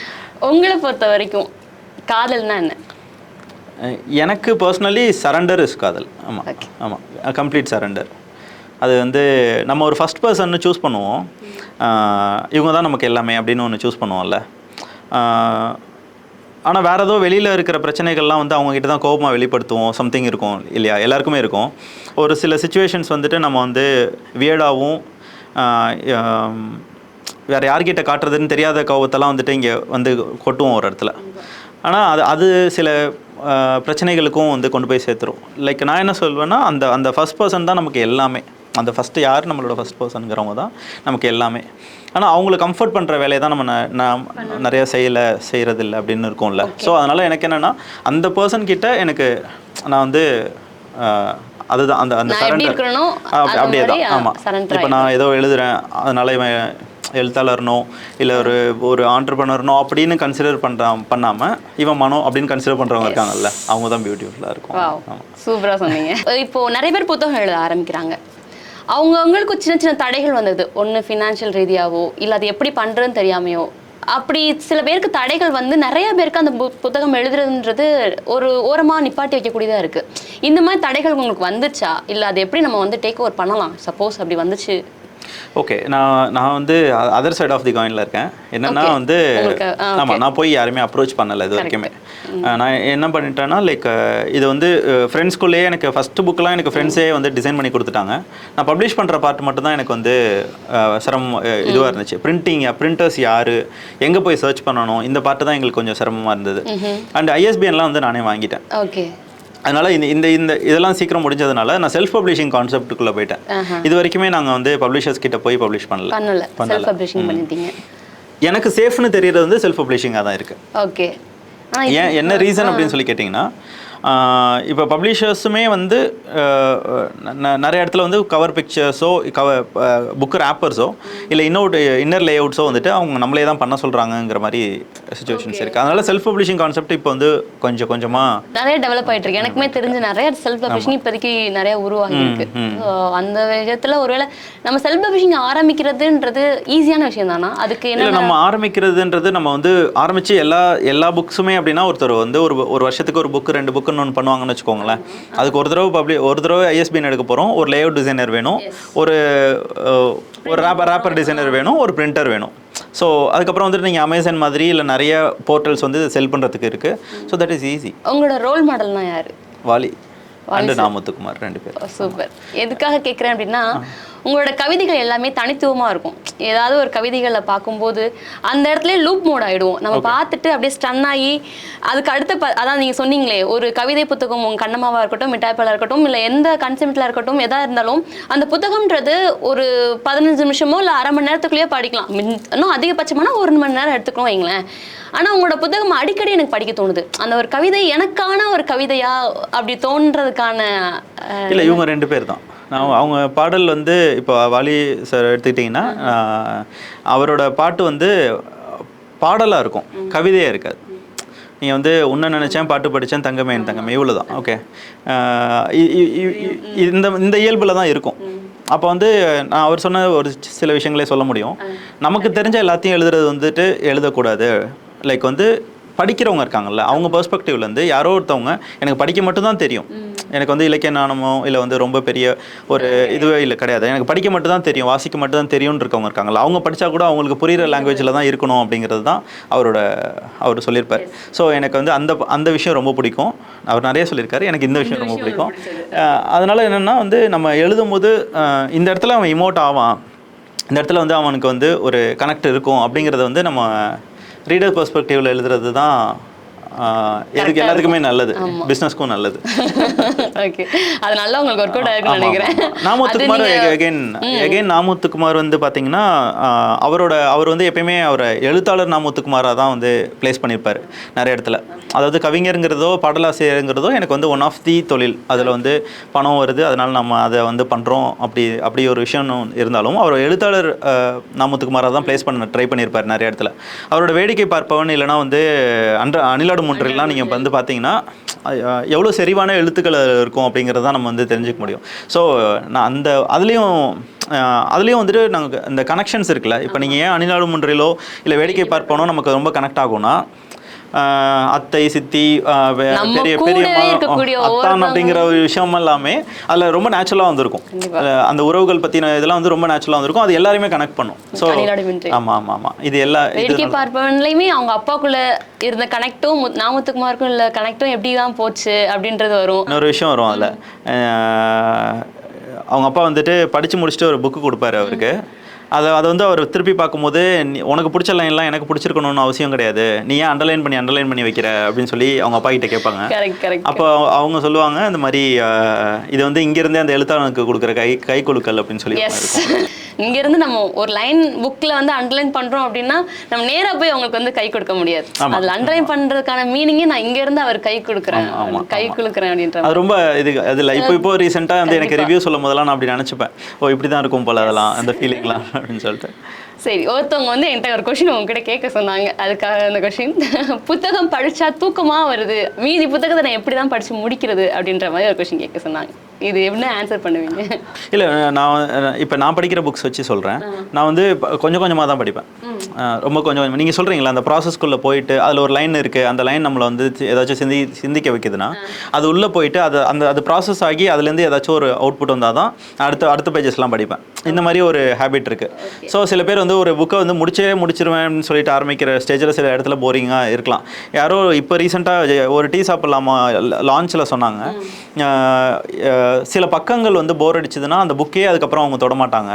உங்களை பொறுத்த வரைக்கும் காதல்னா என்ன? எனக்கு பர்சனலி சரண்டர் இஸ் காதல். ஆமாம் ஆமாம், கம்ப்ளீட் சரண்டர். அது வந்து நம்ம ஒரு ஃபஸ்ட் பர்சன்னு சூஸ் பண்ணுவோம், இவங்க தான் நமக்கு எல்லாமே அப்படின்னு ஒன்று சூஸ் பண்ணுவோம்ல. ஆனால் வேறு ஏதோ வெளியில் இருக்கிற பிரச்சனைகள்லாம் வந்து அவங்ககிட்ட தான் கோபமாக வெளிப்படுத்துவோம். சம்திங் இருக்கும் இல்லையா, எல்லாருக்குமே இருக்கும். ஒரு சில சுச்சுவேஷன்ஸ் வந்துட்டு நம்ம வந்து வியர்டாகவும் வேறு யார்கிட்ட காட்டுறதுன்னு தெரியாத கோபத்தெல்லாம் வந்துட்டு இங்கே வந்து கொட்டுவோம் ஒரு இடத்துல. ஆனால் அது சில பிரச்சனைகளுக்கும் வந்து கொண்டு போய் சேர்த்துரும். லைக் நான் என்ன சொல்வேன்னா, அந்த ஃபஸ்ட் பர்சன் தான் நமக்கு எல்லாமே. அந்த ஃபஸ்ட்டு யார் நம்மளோட ஃபஸ்ட் பர்சனுங்கிறவங்க தான் நமக்கு எல்லாமே. ஆனால் அவங்கள கம்ஃபர்ட் பண்ணுற வேலையை தான் நான் நிறைய செய்கிறதில்ல அப்படின்னு இருக்கும்ல. ஸோ அதனால் எனக்கு என்னென்னா, அந்த பர்சன் கிட்ட எனக்கு நான் வந்து அதுதான் அந்த அந்த சரண்டர் அப்படியே தான். ஆமாம், இப்போ நான் ஏதோ எழுதுகிறேன், அதனால் இவன் எழுத்தாளர்னோ இல்லை ஒரு ஆண்டர்ப்ரனர்னோ அப்படின்னு கன்சிடர் பண்ணாமல் இவன் மனோ அப்படின்னு கன்சிடர் பண்ணுறவங்க இருக்காங்கல்ல, அவங்க தான் பியூட்டிஃபுல்லாக இருக்கும். சூப்பராக சொன்னீங்க. இப்போது நிறைய பேர் புத்தகம் எழுத ஆரம்பிக்கிறாங்க. அவங்களுக்கு சின்ன சின்ன தடைகள் வந்தது, ஒன்று ஃபினான்ஷியல் ரீதியாகவோ இல்லை அது எப்படி பண்ணுறதுன்னு தெரியாமையோ. அப்படி சில பேருக்கு தடைகள் வந்து நிறைய பேருக்கு அந்த புத்தகம் எழுதுறதுன்றது ஒரு ஓரமாக நிப்பாட்டி வைக்கக்கூடியதாக இருக்குது. இந்த மாதிரி தடைகள் உங்களுக்கு வந்துச்சா, இல்லை அதை எப்படி நம்ம வந்து டேக் ஓவர் பண்ணலாம் சப்போஸ் அப்படி வந்துச்சு? ஓகே, நான் வந்து அதர் சைட் ஆஃப் தி காயினில் இருக்கேன். என்னென்னா வந்து ஆமாம், நான் போய் யாருமே அப்ரோச் பண்ணலை இது வரைக்குமே. நான் என்ன பண்ணிட்டேன்னா, லைக் இது வந்து ஃப்ரெண்ட்ஸ்குள்ளேயே எனக்கு ஃபஸ்ட்டு புக்கெலாம் எனக்கு ஃப்ரெண்ட்ஸே வந்து டிசைன் பண்ணி கொடுத்துட்டாங்க. நான் பப்ளிஷ் பண்ணுற பார்ட் மட்டும் தான் எனக்கு வந்து சிரமம் இதுவாக இருந்துச்சு. பிரிண்டர்ஸ் யார், எங்கே போய் சர்ச் பண்ணணும், இந்த பார்ட்டு தான் எங்களுக்கு கொஞ்சம் சிரமமாக இருந்தது. அண்ட் ISBNலாம் வந்து நானே வாங்கிட்டேன். ஓகே, அதனால் இந்த இதெல்லாம் சீக்கிரம் முடிஞ்சதுனால நான் செல்ஃப் பப்ளிஷிங் கான்செப்டுக்குள்ளே போயிட்டேன். இது வரைக்குமே நாங்கள் வந்து பப்ளிஷர்ஸ் கிட்ட போய் பப்ளிஷ் பண்ணல. எனக்கு சேஃப்னு தெரியறது வந்து செல்ஃப் பப்ளிஷிங்காக தான் இருக்குது. ஓகே, ஏன் என்ன ரீசன் அப்படின்னு சொல்லி கேட்டிங்கன்னா, இப்போ பப்ளிஷர்ஸுமே வந்து நிறைய இடத்துல வந்து கவர் பிக்சர்ஸோ புக்கு ரேப்பர்ஸோ இல்லை இன்னர் லேஅவுட்ஸோ வந்துட்டு அவங்க நம்மளே தான் பண்ண சொல்கிறாங்கங்கிற மாதிரி சுச்சுவேஷன்ஸ் இருக்குது. அதனால செல்ஃப் பப்ளிஷிங் கான்செப்ட் இப்போ வந்து கொஞ்சம் கொஞ்சமாக நிறைய டெவலப் ஆகிட்டு இருக்கு. எனக்குமே தெரிஞ்ச நிறைய செல்ஃப் பப்ளிஷிங் இப்போதைக்கு நிறைய உருவாகி இருக்கு. அந்த விதத்தில் ஒருவேளை நம்ம செல்ஃப் பப்ளிஷிங் ஆரம்பிக்கிறதுன்றது ஈஸியான விஷயம் தானா? அதுக்கு என்ன நம்ம ஆரம்பிக்கிறதுன்றது நம்ம வந்து ஆரம்பித்து எல்லா புக்ஸுமே அப்படின்னா ஒருத்தர் வந்து ஒரு வருஷத்துக்கு ஒரு புக்கு 2 புக்குன்னு ஒன்று பண்ணுவாங்கன்னு வச்சுக்கோங்களேன். அதுக்கு ஒரு தடவை ஐஎஸ்பிஎன் எடுக்க போகிறோம், ஒரு லேஅவுட் டிசைனர் வேணும், ஒரு ரேப்பர் டிசைனர் வேணும், ஒரு பிரிண்டர் வேணும். ஸோ அதுக்கப்புறம் வந்துட்டு நீங்கள் அமேசான் மாதிரி இல்லை நிறைய போர்ட்டல்ஸ் வந்து செல் பண்ணுறதுக்கு இருக்குது. So that is easy. உங்களோட ரோல் மாடல்னா யார்? வாலி அண்ட் நாமுத்துக்குமார் 2 பேர். சூப்பர். எதுக்காக கேட்குறேன் அப்படின்னா உங்களோட கவிதைகள் எல்லாமே தனித்துவமாக இருக்கும். ஏதாவது ஒரு கவிதைகளை பார்க்கும்போது அந்த இடத்துல லூப் மோட் ஆகிடுவோம். நம்ம பார்த்துட்டு அப்படியே ஸ்டன் ஆகி அதுக்கு அடுத்த அதான் நீங்கள் சொன்னீங்களே, ஒரு கவிதை புத்தகம் உங்கள் கண்ணம்மாவாக இருக்கட்டும், மிட்டாய்ப்பாலாக இருக்கட்டும், இல்லை எந்த கன்செப்டில் இருக்கட்டும், எதாக இருந்தாலும் அந்த புத்தகம்ன்றது ஒரு 15 நிமிஷமோ இல்லை அரை மணி நேரத்துக்குள்ளேயே படிக்கலாம். இன்னும் அதிகபட்சமான 1 மணி நேரம் எடுத்துக்கணும் வைங்களேன். ஆனால் உங்களோட புத்தகம் அடிக்கடி எனக்கு படிக்க தோணுது. அந்த ஒரு கவிதை எனக்கான ஒரு கவிதையா அப்படி தோன்றதுக்கான இல்லை, இவங்க 2 பேர் தான். அவங்க பாடல் வந்து இப்போ வாலி சார் எடுத்துக்கிட்டிங்கன்னா அவரோட பாட்டு வந்து பாடலாக இருக்கும், கவிதையாக இருக்காது. நீங்கள் வந்து உன்ன நினச்சேன், பாட்டு படித்தேன், தங்கமே என் தங்கமே, இவ்வளோ தான். ஓகே, இந்த இயல்பில் தான் இருக்கும். அப்போ வந்து நான் அவர் சொன்ன ஒரு சில விஷயங்களே சொல்ல முடியும். நமக்கு தெரிஞ்ச எல்லாத்தையும் எழுதுறது வந்துட்டு எழுதக்கூடாது. லைக் வந்து படிக்கிறவங்க இருக்காங்கல்ல, அவங்க பெர்ஸ்பெக்டிவ்லேருந்து யாரோ ஒருத்தவங்க எனக்கு படிக்க மட்டும்தான் தெரியும், எனக்கு வந்து இலக்கிய ஞானமோ இல்லை வந்து ரொம்ப பெரிய ஒரு இதுவே இல்லை கிடையாது, எனக்கு படிக்க மட்டும் தான் தெரியும், வாசிக்க மட்டும் தான் தெரியும்னு இருக்கவங்க இருக்காங்கல்ல, அவங்க படித்தா கூட அவங்களுக்கு புரிகிற லாங்குவேஜில் தான் இருக்கணும் அப்படிங்கிறது தான் அவர் சொல்லியிருப்பார். ஸோ எனக்கு வந்து அந்த விஷயம் ரொம்ப பிடிக்கும். அவர் நிறைய சொல்லியிருக்காரு, எனக்கு இந்த விஷயம் ரொம்ப பிடிக்கும். அதனால் என்னென்னா வந்து நம்ம எழுதும் போது இந்த இடத்துல அவன் இமோட் ஆவான், இந்த இடத்துல வந்து அவனுக்கு வந்து ஒரு கனெக்ட் இருக்கும் அப்படிங்கிறத வந்து நம்ம ரீடர் பெர்ஸ்பெக்டிவ்ல எழுதுறது தான் எதுக்கு எல்லாத்துக்குமே நல்லது, பிசினஸ்க்கும் நல்லது. ஓகே, அதனால உங்களுக்கு ஒர்க் அவுட் ஆகும்னு நினைக்கிறேன். நாமுத்துக்குமார் அகைன் நாமுத்துக்குமார் வந்து பார்த்தீங்கன்னா அவர் வந்து எப்பயுமே அவரை எழுத்தாளர் நாமுத்துக்குமாராக தான் வந்து பிளேஸ் பண்ணியிருப்பார் நிறைய இடத்துல. அதாவது கவிஞருங்கிறதோ பாடலாசிரியருங்கிறதோ எனக்கு வந்து ஒன் ஆஃப் தி தொழில், அதில் வந்து பணம் வருது, அதனால் நம்ம அதை வந்து பண்ணுறோம் அப்படி ஒரு விஷயம் இருந்தாலும் அவர் எழுத்தாளர் நாமுத்துக்குமாராக தான் பிளேஸ் பண்ண ட்ரை பண்ணியிருப்பார் நிறைய இடத்துல. அவரோட வேடிக்கை பார்ப்பவன் இல்லைனா வந்து அணிலாடும் முன்றெல்லாம் நீங்கள் வந்து பார்த்தீங்கன்னா எவ்வளோ செறிவான எழுத்துக்கள் இருக்கும் அப்படிங்கிறது தான் நம்ம வந்து தெரிஞ்சுக்க முடியும். ஸோ நான் அதுலேயும் வந்துட்டு நாங்கள் இந்த கனெக்ஷன்ஸ் இருக்குல்ல, இப்போ நீங்கள் ஏன் அணிலாடும் முன்றிலோ இல்லை வேடிக்கை பார்ப்பனோ நமக்கு ரொம்ப கனெக்ட் ஆகும்னா அத்தை சித்தி பெரிய பெரியம்மா அத்தான் அப்படிங்கிற ஒரு விஷயம் எல்லாமே அதில் ரொம்ப நேச்சுரலாக வந்திருக்கும். அந்த உறவுகள் பற்றின இதெல்லாம் வந்து ரொம்ப நேச்சுரலாக வந்திருக்கும், அது எல்லாருமே கனெக்ட் பண்ணும். ஸோ ஆமாம் இது எல்லா வேடிக்கை பார்ப்பவன்லையுமே அவங்க அப்பாக்குள்ள இருந்த கனெக்டும் நாமுத்துக்குமாருக்கும் இல்லை கனெக்டும் எப்படி தான் போச்சு அப்படின்றது வரும். இன்னொரு விஷயம் வரும் அதில், அவங்க அப்பா வந்துட்டு படித்து முடிச்சுட்டு ஒரு புக்கு கொடுப்பாரு அவருக்கு. அதை வந்து அவர் திருப்பி பார்க்கும்போது உனக்கு பிடிச்ச லைன்லாம் எனக்கு பிடிச்சிருக்கணும்னு அவசியம் கிடையாது, நீ ஏன் அண்டர்லைன் பண்ணி வைக்கிற அப்படின்னு சொல்லி அவங்க அப்பா கிட்ட கேட்பாங்க. அப்போ அவங்க சொல்லுவாங்க இந்த மாதிரி இது வந்து இங்கேருந்தே அந்த எழுத்தாளனுக்கு கொடுக்குற கை கொடுக்கல் அப்படின்னு சொல்லி. இங்கேருந்து நம்ம ஒரு லைன் புக்கில் வந்து அண்டர்லைன் பண்ணுறோம் அப்படின்னா நம்ம நேராக போய் அவங்களுக்கு வந்து கை கொடுக்க முடியாது. அதில் அண்டர்லைன் பண்ணுறதுக்கான மீனிங்கே நான் இங்கேருந்து அவர் கை கொடுக்குறேன் அப்படின்ற அது ரொம்ப இது அதில் இப்போ ரீசெண்டாக வந்து எனக்கு ரிவ்யூ சொல்லும் போதெல்லாம் நான் அப்படி நினச்சிப்பேன், ஓ இப்படி தான் இருக்கும் போல அதெல்லாம் அந்த ஃபீலிங்லாம் அப்படின்னு சொல்லிட்டு. சரி, ஒருத்தவங்க வந்து என்கிட்ட ஒரு கொஷின் உங்ககிட்ட கேட்க சொன்னாங்க. அதுக்காக அந்த கொஷின், புத்தகம் படித்தா தூக்கமாக வருது, மீதி புத்தகத்தை நான் எப்படி தான் படித்து முடிக்கிறது அப்படின்ற மாதிரி ஒரு கொஷின் கேட்க சொன்னாங்க. இது எப்படி ஆன்சர் பண்ணுவீங்க? இல்லை, நான் படிக்கிற புக்ஸ் வச்சு சொல்கிறேன். நான் வந்து கொஞ்சம் கொஞ்சமாக தான் படிப்பேன், ரொம்ப கொஞ்சம். நீங்கள் சொல்கிறீங்களா அந்த ப்ராசஸ்க்குள்ளே போயிட்டு அதில் ஒரு லைன் இருக்குது, அந்த லைன் நம்மளை வந்து ஏதாச்சும் சிந்திக்க வைக்குதுன்னா அது உள்ளே போயிட்டு அது ப்ராசஸ் ஆகி அதுலேருந்து ஏதாச்சும் ஒரு அவுட்புட் வந்தால் தான் அடுத்த பேஜஸ்லாம் படிப்பேன். இந்த மாதிரி ஒரு ஹேபிட் இருக்குது. ஸோ சில பேர் வந்து ஒரு புக்கை வந்து முடிச்சிருவேன்னு சொல்லிட்டு ஆரம்பிக்கிற ஸ்டேஜில் சில இடத்துல போரிங்காக இருக்கலாம். யாரோ இப்போ ரீசெண்டாக ஒரு டீ சாப்பிட்லாமா லான்ச்சில் சொன்னாங்க, சில பக்கங்கள் வந்து போர் அடிச்சதுன்னா அந்த புக்கே அதுக்கப்புறம் அவங்க தொடமாட்டாங்க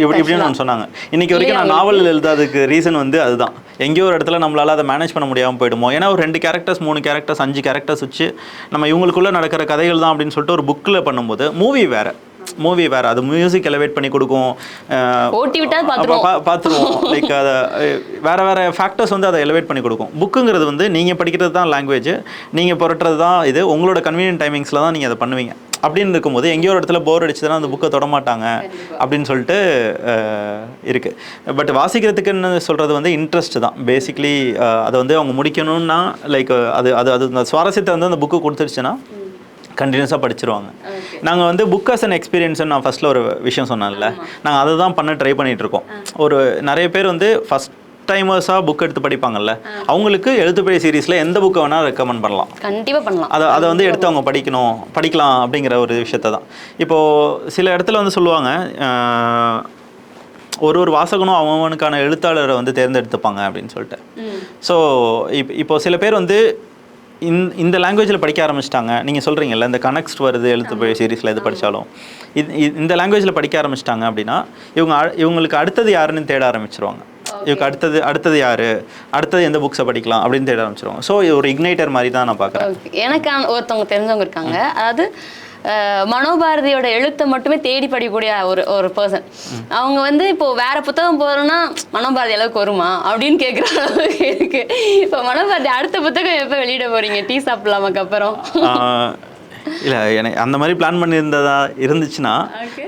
இப்படின்னு ஒன்று சொன்னாங்க. இன்னைக்கு வரைக்கும் நான் நாவல் எழுதாதுக்கு ரீசன் வந்து அதுதான். எங்கேயோ ஒரு இடத்துல நம்மளால் அதை மேனேஜ் பண்ண முடியாமல் போயிடுமோ, ஏன்னா ஒரு 2 கேரக்டர்ஸ் 3 கேரக்டர்ஸ் 5 கேரக்டர்ஸ் வச்சு நம்ம இவங்களுக்குள்ளே நடக்கிற கதைகள் தான் அப்படின்னு சொல்லிட்டு ஒரு புக்கில் பண்ணும்போது மூவி வேறு, மூவி வேறு, அது மியூசிக் எலவேட் பண்ணி கொடுக்கும், ஓட்டி விட்டா பார்த்துருவோம். லைக் அதை வேறு ஃபேக்டர்ஸ் வந்து அதை எலவேட் பண்ணி கொடுக்கும். புக்குங்கிறது வந்து நீங்கள் படிக்கிறது தான் லாங்குவேஜ், நீங்கள் புரட்டுறது தான் இது, உங்களோட கன்வீனியன்ட் டைமிங்ஸில் தான் நீங்கள் அதை பண்ணுவீங்க. அப்படின்னு இருக்கும்போது எங்கேயோ ஒரு இடத்துல போர் அடிச்சதுன்னா அந்த புக்கை தொட மாட்டாங்க அப்படின்னு சொல்லிட்டு இருக்குது. பட் வாசிக்கிறதுக்குன்னு சொல்கிறது வந்து இன்ட்ரெஸ்ட் தான் பேசிக்லி. அதை வந்து அவங்க முடிக்கணும்னா லைக் அது அது அது அந்த சுவாரஸ்யத்தை வந்து அந்த புக்கு கொடுத்துருச்சுன்னா கண்டினியூஸாக படிச்சிருவாங்க. நாங்கள் வந்து புக் அஸ் அன் எக்ஸ்பீரியன்ஸ்னு நான் ஃபஸ்ட்டில் ஒரு விஷயம் சொன்னேன்ல, நாங்கள் அதை தான் பண்ண ட்ரை பண்ணிகிட்ருக்கோம். ஒரு நிறைய பேர் வந்து ஃபஸ்ட் டைமர்ஸாக புக் எடுத்து படிப்பாங்கல்ல, அவங்களுக்கு எழுத்துப்பிழை சீரீஸில் எந்த புக்கை வேணால் ரெக்கமெண்ட் பண்ணலாம், கண்டிப்பாக பண்ணலாம். அதை வந்து எடுத்து அவங்க படிக்கலாம் அப்படிங்கிற ஒரு விஷயத்தை தான். இப்போது சில இடத்துல வந்து சொல்லுவாங்க, ஒரு வாசகனும் அவனுக்கான எழுத்தாளரை வந்து தேர்ந்தெடுத்துப்பாங்க அப்படின்னு சொல்லிட்டு. ஸோ இப்போ சில பேர் வந்து இந்த லாங்குவேஜில் படிக்க ஆரம்பிச்சிட்டாங்க. நீங்கள் சொல்கிறீங்கல்ல, இந்த கனெக்ஸ்ட் வருது எழுத்துப்பிழை சீரீஸில் எது படித்தாலும் இந்த லாங்குவேஜில் படிக்க ஆரம்பிச்சிட்டாங்க அப்படின்னா இவங்களுக்கு அடுத்தது யாருன்னு தேட ஆரம்பிச்சிருவாங்க. இவருக்கு அடுத்தது யார், அடுத்தது எந்த புக்ஸை படிக்கலாம் அப்படின்னு தேட ஆரம்பிச்சிருவாங்க. ஸோ ஒரு இக்னைட்டர் மாதிரி தான் நான் பார்க்குறேன். எனக்கு ஒருத்தவங்க தெரிஞ்சவங்க இருக்காங்க, அதாவது மனோபாரதியோட எழுத்தை மட்டுமே தேடி படிக்கக்கூடிய ஒரு பர்சன். அவங்க வந்து இப்போ வேற புத்தகம் போறோம்னா மனோபாரதி அளவுக்கு வருமா அப்படின்னு கேட்குற அளவுக்கு இருக்கு. இப்போ மனோபாரதி அடுத்த புத்தகம் எப்போ வெளியிட போறீங்க டீ சாப்பிடலாமாக்கு அப்புறம்? இல்லை, எனக்கு அந்த மாதிரி பிளான் பண்ணியிருந்ததா இருந்துச்சுன்னா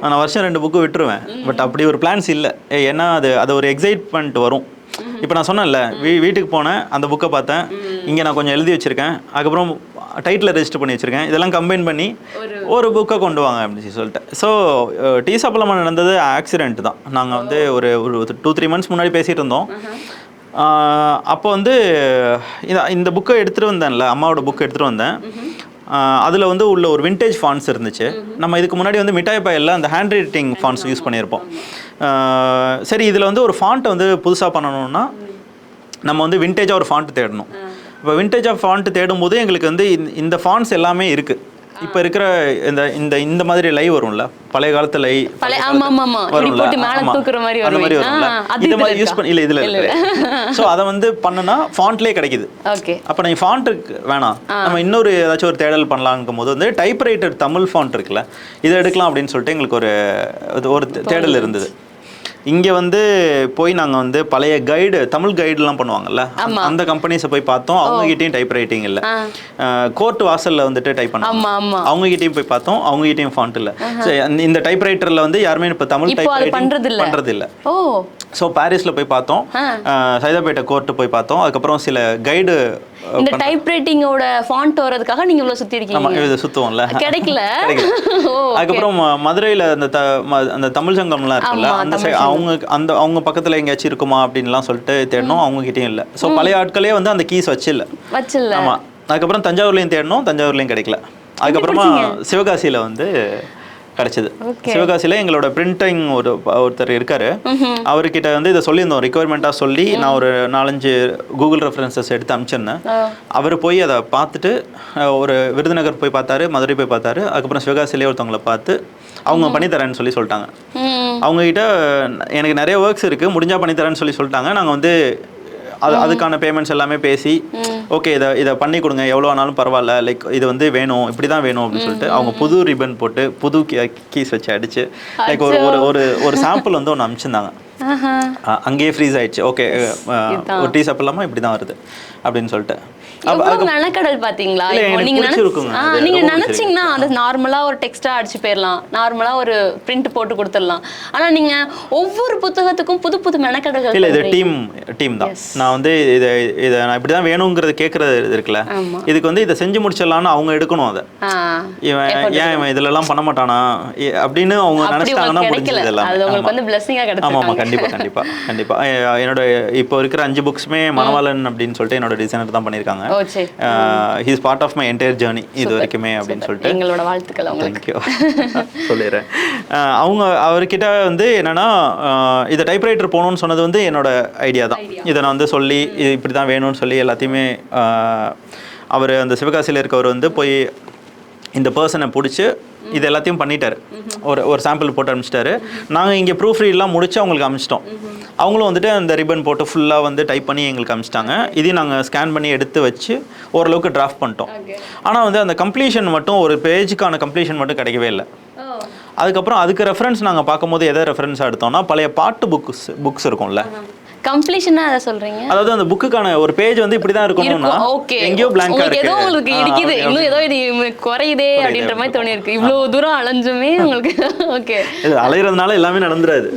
நான் வருஷம் 2 புக்கு விட்டுருவேன். பட் அப்படி ஒரு பிளான்ஸ் இல்லை. ஏன்னா அது ஒரு எக்ஸைட்மெண்ட் வரும். இப்போ நான் சொன்னேன்ல, வீட்டுக்கு போனேன், அந்த புக்கை பார்த்தேன், இங்கே நான் கொஞ்சம் எழுதி வச்சுருக்கேன், அதுக்கப்புறம் டைட்டில் ரெஜிஸ்டர் பண்ணி வச்சுருக்கேன், இதெல்லாம் கம்பைன் பண்ணி ஒரு புக்கை கொண்டு வாங்க அப்படின்னு சொல்லிட்டு. ஸோ டீ சாப்பிடலாமா நடந்தது ஆக்சிடென்ட் தான். நாங்கள் வந்து ஒரு 2-3 மந்த்ஸ் முன்னாடி பேசிகிட்டு இருந்தோம். அப்போ வந்து இந்த புக்கை எடுத்துகிட்டு வந்தேன்ல, அம்மாவோட புக்கை எடுத்துகிட்டு வந்தேன். அதில் வந்து உள்ள ஒரு விண்டேஜ் ஃபாண்ட்ஸ் இருந்துச்சு. நம்ம இதுக்கு முன்னாடி வந்து மிட்டாய் பாயில் அந்த ஹேண்ட் ரைட்டிங் ஃபாண்ட்ஸ் யூஸ் பண்ணியிருப்போம். சரி, இதில் வந்து ஒரு ஃபாண்ட்டை வந்து புதுசாக பண்ணணும்னா நம்ம வந்து விண்டேஜாக ஒரு ஃபாண்ட் தேடணும். இப்போ விண்டேஜாக ஃபாண்ட் தேடும்போது எங்களுக்கு வந்து இந்த ஃபாண்ட்ஸ் எல்லாமே இருக்குது. இப்போ இருக்கிற இந்த மாதிரி லை வரும்ல, பழைய காலத்து லை வரும்ல, அந்த மாதிரி வரும்ல, இந்த மாதிரி யூஸ் பண்ணி இல்லை இதில் இருக்கு. ஸோ அதை வந்து பண்ணுனா ஃபாண்ட்லேயே கிடைக்குது. அப்போ நீங்கள் ஃபாண்ட் வேணாம், நம்ம இன்னொரு ஏதாச்சும் ஒரு தேடல் பண்ணலாங்கும் போது வந்து டைப்ரைட்டர் தமிழ் ஃபாண்ட் இருக்குல்ல, இதை எடுக்கலாம் அப்படின்னு சொல்லிட்டு எங்களுக்கு ஒரு தேடல் இருந்தது. இங்கே வந்து போய் நாங்கள் வந்து பழைய தமிழ் கைடுலாம் பண்ணுவாங்கல்ல, அந்த கம்பெனிஸை போய் பார்த்தோம். அவங்ககிட்டையும் டைப் ரைட்டிங் இல்லை. கோர்ட் வாசலில் வந்துட்டு டைப் பண்ணோம், அவங்ககிட்டையும் போய் பார்த்தோம், அவங்ககிட்டையும் ஃபாண்ட் இல்லை. இந்த டைப் ரைட்டரில் வந்து யாருமே இப்போ தமிழ் டைப் ரைட்டிங் பண்ணுறது இல்லை. ஸோ பாரிஸில் போய் பார்த்தோம், சைதாப்பேட்டை கோர்ட்டு போய் பார்த்தோம். அதுக்கப்புறம் சில கைடு இந்த டைப் ரைட்டிங்கோட ஃபாண்ட் வரதுக்காக நீங்க இவ்வளவு சுத்தி இருக்கீங்க. இது சுத்துவோம்ல, கிடைக்கல. அதுக்கப்புறம் மதுரையில் அந்த தமிழ் சங்கம்லாம் இருக்குல்ல, அவங்க பக்கத்தில் எங்கேயாச்சும் இருக்குமா அப்படின்லாம் சொல்லிட்டு தேடணும், அவங்க கிட்டேயும் இல்லை. ஸோ பழைய ஆட்களே வந்து அந்த கீஸ் வச்சில்ல. ஆமாம். அதுக்கப்புறம் தஞ்சாவூர்லேயும் தேடணும், தஞ்சாவூர்லேயும் கிடைக்கல. அதுக்கப்புறமா சிவகாசியில் வந்து கிடச்சிது. சிவகாசியில் எங்களோட பிரிண்டிங் ஒருத்தர் இருக்கார், அவர்கிட்ட வந்து இதை சொல்லியிருந்தோம், ரிக்குவயர்மெண்ட்டாக சொல்லி நான் ஒரு 4-5 கூகுள் ரெஃபரன்சஸ் எடுத்து அனுப்பிச்சிருந்தேன். அவர் போய் அதை பார்த்துட்டு ஒரு விருதுநகர் போய் பார்த்தாரு, மதுரை போய் பார்த்தாரு. அதுக்கப்புறம் சிவகாசிலே ஒருத்தவங்களை பார்த்து அவங்க பண்ணித்தரேன்னு சொல்லிட்டாங்க. அவங்ககிட்ட எனக்கு நிறைய ஒர்க்ஸ் இருக்குது, முடிஞ்சால் பண்ணித்தரேன்னு சொல்லிட்டாங்க. நாங்கள் வந்து அதுக்கான பேமெண்ட்ஸ் எல்லாமே பேசி ஓகே இதை பண்ணி கொடுங்க, எவ்வளோ ஆனாலும் பரவாயில்ல, லைக் இது வந்து வேணும், இப்படி தான் வேணும் அப்படின்னு சொல்லிட்டு அவங்க புது ரிப்பன் போட்டு புது கீஸ் வச்சு அடிச்சு லைக் ஒரு சாம்பிள் வந்து ஒன்று அனுப்பிச்சிருந்தாங்க. அங்கேயே ஃப்ரீஸ் ஆயிடுச்சு. ஓகே, ஒரு டீ சாப்பிடலாமா, இப்படி தான் வருது அப்படின்னு சொல்லிட்டு. மெனக்கடல் பாத்தீங்களா? நீங்க நினைச்சீங்கன்னா அது நார்மலா ஒரு டெக்ஸ்டா அடிச்சு போயிடலாம், நார்மலா ஒரு பிரிண்ட் போட்டு கொடுத்துடலாம். ஆனா நீங்க ஒவ்வொரு புத்தகத்துக்கும் புது புது மெனக்கடல்கள். இல்ல, இது டீம் தான். நான் வந்து இதை நான் இப்படிதான் வேணுங்கிறது கேட்கறது இருக்குல்ல, இதுக்கு வந்து இதை செஞ்சு முடிச்சிடலாம்னு அவங்க எடுக்கணும். அதை இவன் இதுல எல்லாம் பண்ண மாட்டானா அப்படின்னு அவங்க நினைச்சிட்டாங்கன்னா முடிஞ்சது எல்லாம். ஆமா, கண்டிப்பா கண்டிப்பா கண்டிப்பா. என்னோட இப்போ இருக்கிற 5 புக்ஸுமே மணவாளன் அப்படின்னு சொல்லிட்டு என்னோட டிசைனர் தான் பண்ணியிருக்காங்க. he is part of my entire journey இது வரைக்குமே அப்படின்னு சொல்லிட்டு எங்களோட வாழ்த்துக்கள் உங்களுக்கு. சொல்லிடுறேன். அவர்கிட்ட வந்து என்னன்னா இதை டைப்ரைட்டர் போகணும்னு சொன்னது வந்து என்னோட ஐடியா தான். இதை நான் வந்து சொல்லி இது இப்படி தான் வேணும்னு சொல்லி எல்லாத்தையுமே அவர் அந்த சிவகாசியில் இருக்கவர் வந்து போய் இந்த பர்சனை பிடிச்சி இது எல்லாத்தையும் பண்ணிட்டார். ஒரு சாம்பிள் போட்டு அனுப்பிச்சிட்டாரு. நாங்கள் இங்கே ப்ரூஃப் ரீட்லாம் முடிச்சு அவங்களுக்கு அனுப்பிச்சிட்டோம். அவங்களும் வந்துட்டு அந்த ரிப்பன் போட்டு ஃபுல்லாக வந்து டைப் பண்ணி எங்களுக்கு அனுப்பிச்சிட்டாங்க. இதையும் நாங்கள் ஸ்கேன் பண்ணி எடுத்து வச்சு ஓரளவுக்கு டிராஃப்ட் பண்ணிட்டோம். ஆனால் வந்து அந்த கம்ப்ளீஷன் மட்டும், ஒரு பேஜுக்கான கம்ப்ளீஷன் மட்டும் கிடைக்கவே இல்லை. அதுக்கப்புறம் அதுக்கு ரெஃபரன்ஸ் நாங்கள் பார்க்கும்போது எதை ரெஃபரன்ஸாக எடுத்தோம்னா பழைய பாட்டு புக்ஸ் இருக்கும்ல, கம்ப்ளீஷனா அதை சொல்றீங்க. அதாவது அந்த புக்குக்கான ஒரு பேஜ் வந்து இப்படி தான் இருக்கணும்னா எங்கேயோ பிளாங்கா இருக்கு, ஏதோ உங்களுக்கு இடிக்குது, இன்னும் ஏதோ இது குறையுதே அப்படின்ற மாதிரி தோணி இருக்கு. இவ்வளவு தூரம் அலைஞ்சுமே உங்களுக்கு ஓகே இது அலையிறதுனால எல்லாமே நடந்துராது.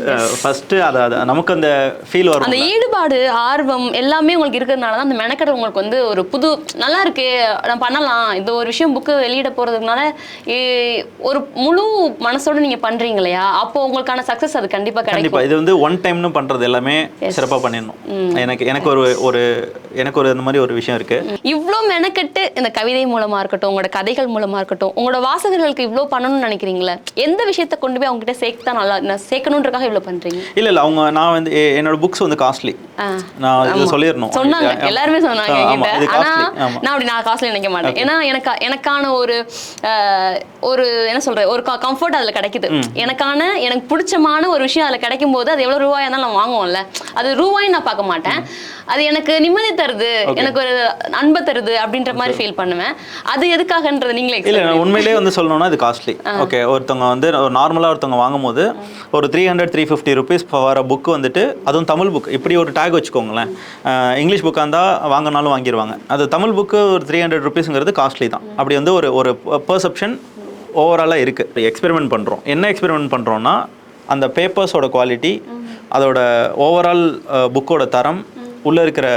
ஃபர்ஸ்ட் அத நமக்கு அந்த ஃபீல் வரும், அந்த ஈடுபாடு ஆர்வம் எல்லாமே உங்களுக்கு இருக்கிறதுனால தான் அந்த மெனக்கடை உங்களுக்கு வந்து ஒரு புது நல்லா இருக்கு நம்ம பண்ணலாம் இந்த ஒரு விஷயம் புக்கு வெளியிட போறதுனால ஒரு முழு மனசோட நீங்க பண்றீங்க இல்லையா, அப்போ உங்களுக்கான சக்சஸ் அது கண்டிப்பா கிடைக்கும். இது வந்து ஒன் டைம்னு பண்றது எல்லாமே சிறப்பா பண்ணிடணும். எனக்கு ஒரு இந்த மாதிரி ஒரு விஷயம் இருக்கு. இவ்வளோ மெனக்கெட்டு இந்த கவிதை மூலமா இருக்கட்டும், உங்களோட கதைகள் மூலமா இருக்கட்டும், உங்களோட வாசகர்களுக்கு இவ்வளோ பண்ணணும்னு நினைக்கிறீங்களே, எந்த விஷயத்தை கொண்டு போய் அவங்க கிட்ட சேர்த்தா நல்லா சேர்க்கணுன்றக்காக இவ்வளோ பண்றீங்க? இல்ல அவங்க நான் வந்து என்னோட புக்ஸ் வந்து காஸ்ட்லி, நான் இதை சொல்லிடணும், சொன்னாங்க எல்லாருமே சொன்னாங்க என்கிட்ட. ஆனா நான் அப்படி நான் காஸ்ட்லி நினைக்க மாட்டேன். ஏன்னா எனக்கான ஒரு என்ன சொல்றேன், ஒரு கம்ஃபர்ட் அதுல கிடைக்குது. எனக்கு பிடிச்சமான ஒரு விஷயம் அதுல கிடைக்கும் போது அது எவ்வளவு ரூபாயா இருந்தாலும் நம்ம வாங்குவோம்ல, அது ரூபாயும் நான் பார்க்க மாட்டேன், அது எனக்கு நிம்மதி தருது, எனக்கு ஒரு அன்பை தருது அப்படின்ற மாதிரி ஃபீல் பண்ணுவேன். அது எதுக்காகன்றது நீங்களே இல்ல உண்மையிலேயே வந்து சொல்லணும்னா இது காஸ்ட்லி. ஓகே, ஒருத்தவங்க வந்து நார்மலா ஒருத்தவங்க வாங்கும்போது ஒரு 300-350 ருபீஸ் வர புக் வந்துட்டு, அதுவும் தமிழ் புக், இப்படி ஒரு டேக் வச்சுக்கோங்களேன். இங்கிலீஷ் புக்காக இருந்தால் வாங்கினாலும் வாங்கிடுவாங்க. அது தமிழ் புக்கு ஒரு 300 ருபீஸுங்கிறது காஸ்ட்லி தான். அப்படி வந்து ஒரு பெர்செப்ஷன் ஓவராலாக இருக்குது. எக்ஸ்பெரிமெண்ட் பண்ணுறோம். என்ன எக்ஸ்பெரிமெண்ட் பண்ணுறோன்னா அந்த பேப்பர்ஸோட குவாலிட்டி, அதோட ஓவரால் புக்கோட தரம், உள்ளே இருக்கிற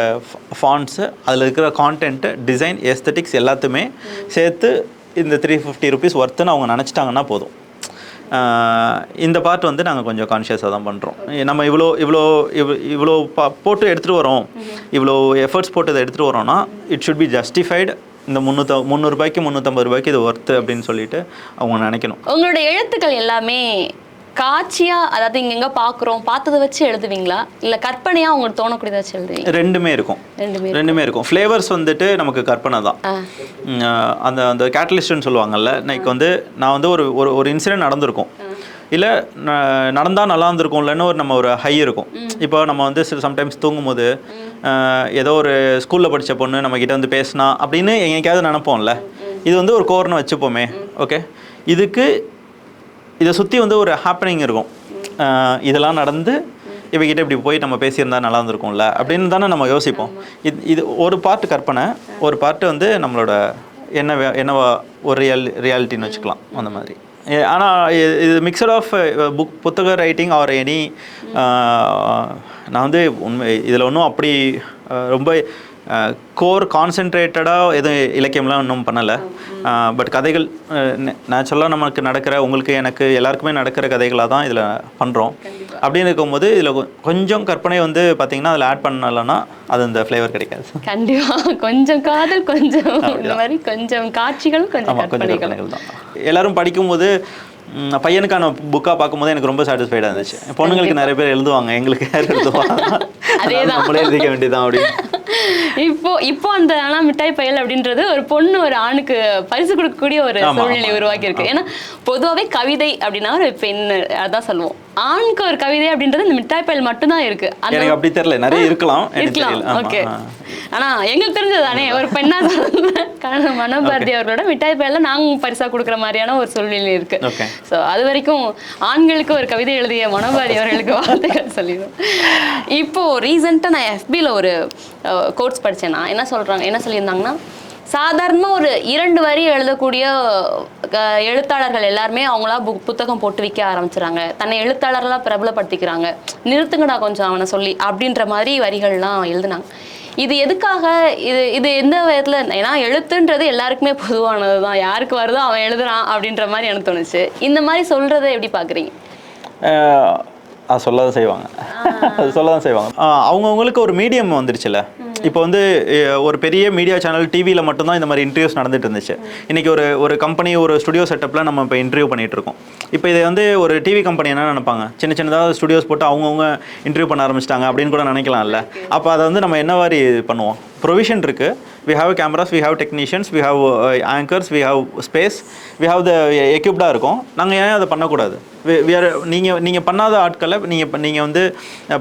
ஃபாண்ட்ஸு, அதில் இருக்கிற கான்டென்ட்டு, டிசைன், எஸ்தட்டிக்ஸ் எல்லாத்தையுமே சேர்த்து இந்த 350 ருபீஸ் ஒர்த்துன்னு அவங்க நினச்சிட்டாங்கன்னா போதும். இந்த பார்ட் வந்து நாங்கள் கொஞ்சம் கான்ஷியஸாக தான் பண்ணுறோம். நம்ம இவ்வளோ போட்டு எடுத்துகிட்டு வரோம், இவ்வளோ எஃபர்ட்ஸ் போட்டு இதை எடுத்துகிட்டு வரோன்னா இட் ஷுட் பி ஜஸ்டிஃபைடு. இந்த 300 ரூபாய்க்கு 350 ரூபாய்க்கு இது ஒர்த்து அப்படின்னு சொல்லிட்டு அவங்க நினைக்கணும். உங்களோட எழுத்துக்கள் எல்லாமே காட்சியா, அதாவது இங்க பார்க்குறோம் பார்த்ததை வச்சு எழுதுவீங்களா, இல்லை கற்பனையா உங்களுக்கு தோணக்கூடியதை வச்சு எழுதுவீங்க? ரெண்டுமே இருக்கும். ஃப்ளேவர்ஸ் வந்துட்டு நமக்கு கற்பனை தான். அந்த கேட்டலிஸ்ட்னு சொல்லுவாங்கல்ல, இன்னைக்கு வந்து நான் வந்து ஒரு இன்சிடென்ட் நடந்திருக்கும், இல்லை நடந்தால் நல்லா இருந்திருக்கும்லன்னு நம்ம ஒரு ஹை இருக்கும். இப்போ நம்ம வந்து சம்டைம்ஸ் தூங்கும்போது ஏதோ ஒரு ஸ்கூலில் படித்த பொண்ணு நம்மக்கிட்ட வந்து பேசினா அப்படின்னு எங்கேயாவது நினைப்போம்ல, இது வந்து ஒரு கோர்னு வச்சுப்போமே. ஓகே, இதை சுற்றி வந்து ஒரு ஹாப்பனிங் இருக்கும். இதெல்லாம் நடந்து இவகிட்ட இப்படி போய் நம்ம பேசியிருந்தா நல்லா இருந்திருக்கும்ல அப்படின்னு தானே நம்ம யோசிப்போம். இது ஒரு பார்ட்டு கற்பனை, ஒரு பார்ட்டு வந்து நம்மளோட என்னவா ஒரு ரியாலிட்டின்னு வச்சுக்கலாம் அந்த மாதிரி. ஆனால் இது மிக்சட் ஆஃப் புத்தக ரைட்டிங் ஆர் எனி. நான் வந்து உண்மை இதில் ஒன்றும் அப்படி ரொம்ப கோர் கான்சென்ட்ரேட்டடாக எதுவும் இலக்கியம்லாம் இன்னும் பண்ணலை. பட் கதைகள் நேச்சுரலாக நமக்கு நடக்கிற, உங்களுக்கு எனக்கு எல்லாருக்குமே நடக்கிற கதைகளாக தான் இதில் பண்ணுறோம். அப்படின்னு இருக்கும்போது இதில் கொஞ்சம் கற்பனை வந்து பார்த்தீங்கன்னா அதில் ஆட் பண்ணலைன்னா அது இந்த ஃப்ளேவர் கிடைக்காது. கண்டிப்பாக கொஞ்சம் காதல், கொஞ்சம் இந்த மாதிரி கொஞ்சம் காட்சிகள், கொஞ்சம் கற்பனைகள் தான். எல்லாரும் படிக்கும்போது பையனுக்கான புக்காக பார்க்கும்போது எனக்கு ரொம்ப சாட்டிஸ்ஃபைடாக இருந்துச்சு. பொண்ணுங்களுக்கு நிறைய பேர் எழுதுவாங்க, எங்களுக்கு யார் எழுதுவாங்க, நம்மளே எழுதிக்க வேண்டியதான் அப்படின்னு. இப்போ அந்த ஆனால் மிட்டாய் பயல் அப்படின்றது ஒரு பொண்ணு ஒரு ஆணுக்கு பரிசு கொடுக்கக்கூடிய ஒரு சூழ்நிலை உருவாக்கி இருக்கு. ஏன்னா பொதுவாகவே கவிதை அப்படின்னா ஒரு பெண் அதான் சொல்லுவோம், ஆணுக்கு ஒரு கவிதை அப்படின்றது இந்த மிட்டாய் பயல் மட்டும்தான் இருக்கு. எனக்கு அப்படி தெரியல, நிறைய இருக்கலாம். ஓகே, ஆனா எங்களுக்கு தெரிஞ்சதானே ஒரு பெண்ணா மனோபாரதி அவர்களோட மிட்டாய் பயல்ல நாங்க பரிசா கொடுக்குற மாதிரியான ஒரு சூழ்நிலை இருக்கு. ஸோ அது வரைக்கும் ஆண்களுக்கு ஒரு கவிதை எழுதிய மனோபாரதி அவர்களுக்கு வாழ்த்துக்கள் சொல்லிடுவோம். இப்போ ரீசெண்டாக நான் FBல ஒரு கோட்ஸ் படித்தேன்னா என்ன சொல்லியிருந்தாங்கன்னா, சாதாரணமாக ஒரு 2 வரி எழுதக்கூடிய எழுத்தாளர்கள் எல்லாருமே அவங்களா புத்தகம் போட்டு விற்க ஆரம்பிச்சுறாங்க, தன்னை எழுத்தாளர்களாக பிரபலப்படுத்திக்கிறாங்க, நிறுத்துங்கடா கொஞ்சம் அவனை சொல்லி அப்படின்ற மாதிரி வரிகள்லாம் எழுதுனாங்க. இது எதுக்காக, இது எந்த விதத்தில்? ஏன்னா எழுத்துன்றது எல்லாருக்குமே பொதுவானது தான், யாருக்கு வருதோ அவன் எழுதுறான் அப்படின்ற மாதிரி எனக்கு தோணுச்சு. இந்த மாதிரி சொல்கிறத எப்படி பார்க்குறீங்க? சொல்லதான் செய்வாங்க. அவங்கவுங்களுக்கு ஒரு மீடியம் வந்துருச்சுல்ல. இப்போ வந்து ஒரு பெரிய மீடியா சேனல் டிவியில் மட்டும்தான் இந்த மாதிரி இன்டர்வியூஸ் நடந்துட்டு இருந்துச்சு. இன்றைக்கி ஒரு கம்பெனி ஒரு ஸ்டுடியோ செட்டப்பில் நம்ம இப்போ இன்டர்வியூ பண்ணிகிட்டு இருக்கோம். இப்போ இதை வந்து ஒரு டிவி கம்பெனி என்ன நினைப்பாங்க, சின்னதாக ஸ்டுடியோஸ் போட்டு அவங்கவுங்க இன்டர்வியூ பண்ண ஆரம்பிச்சிட்டாங்க அப்படின்னு கூட நினைக்கலாம்ல. அப்போ அதை வந்து நம்ம என்ன மாதிரி பண்ணுவோம், ப்ரொவிஷன் இருக்குது. We have cameras, we have technicians, we have anchors, we have space, we have the எக்யூப்டாக இருக்கும். நாங்கள் ஏன் அதை பண்ணக்கூடாது? நீங்கள் பண்ணாத ஆட்களை நீங்கள் வந்து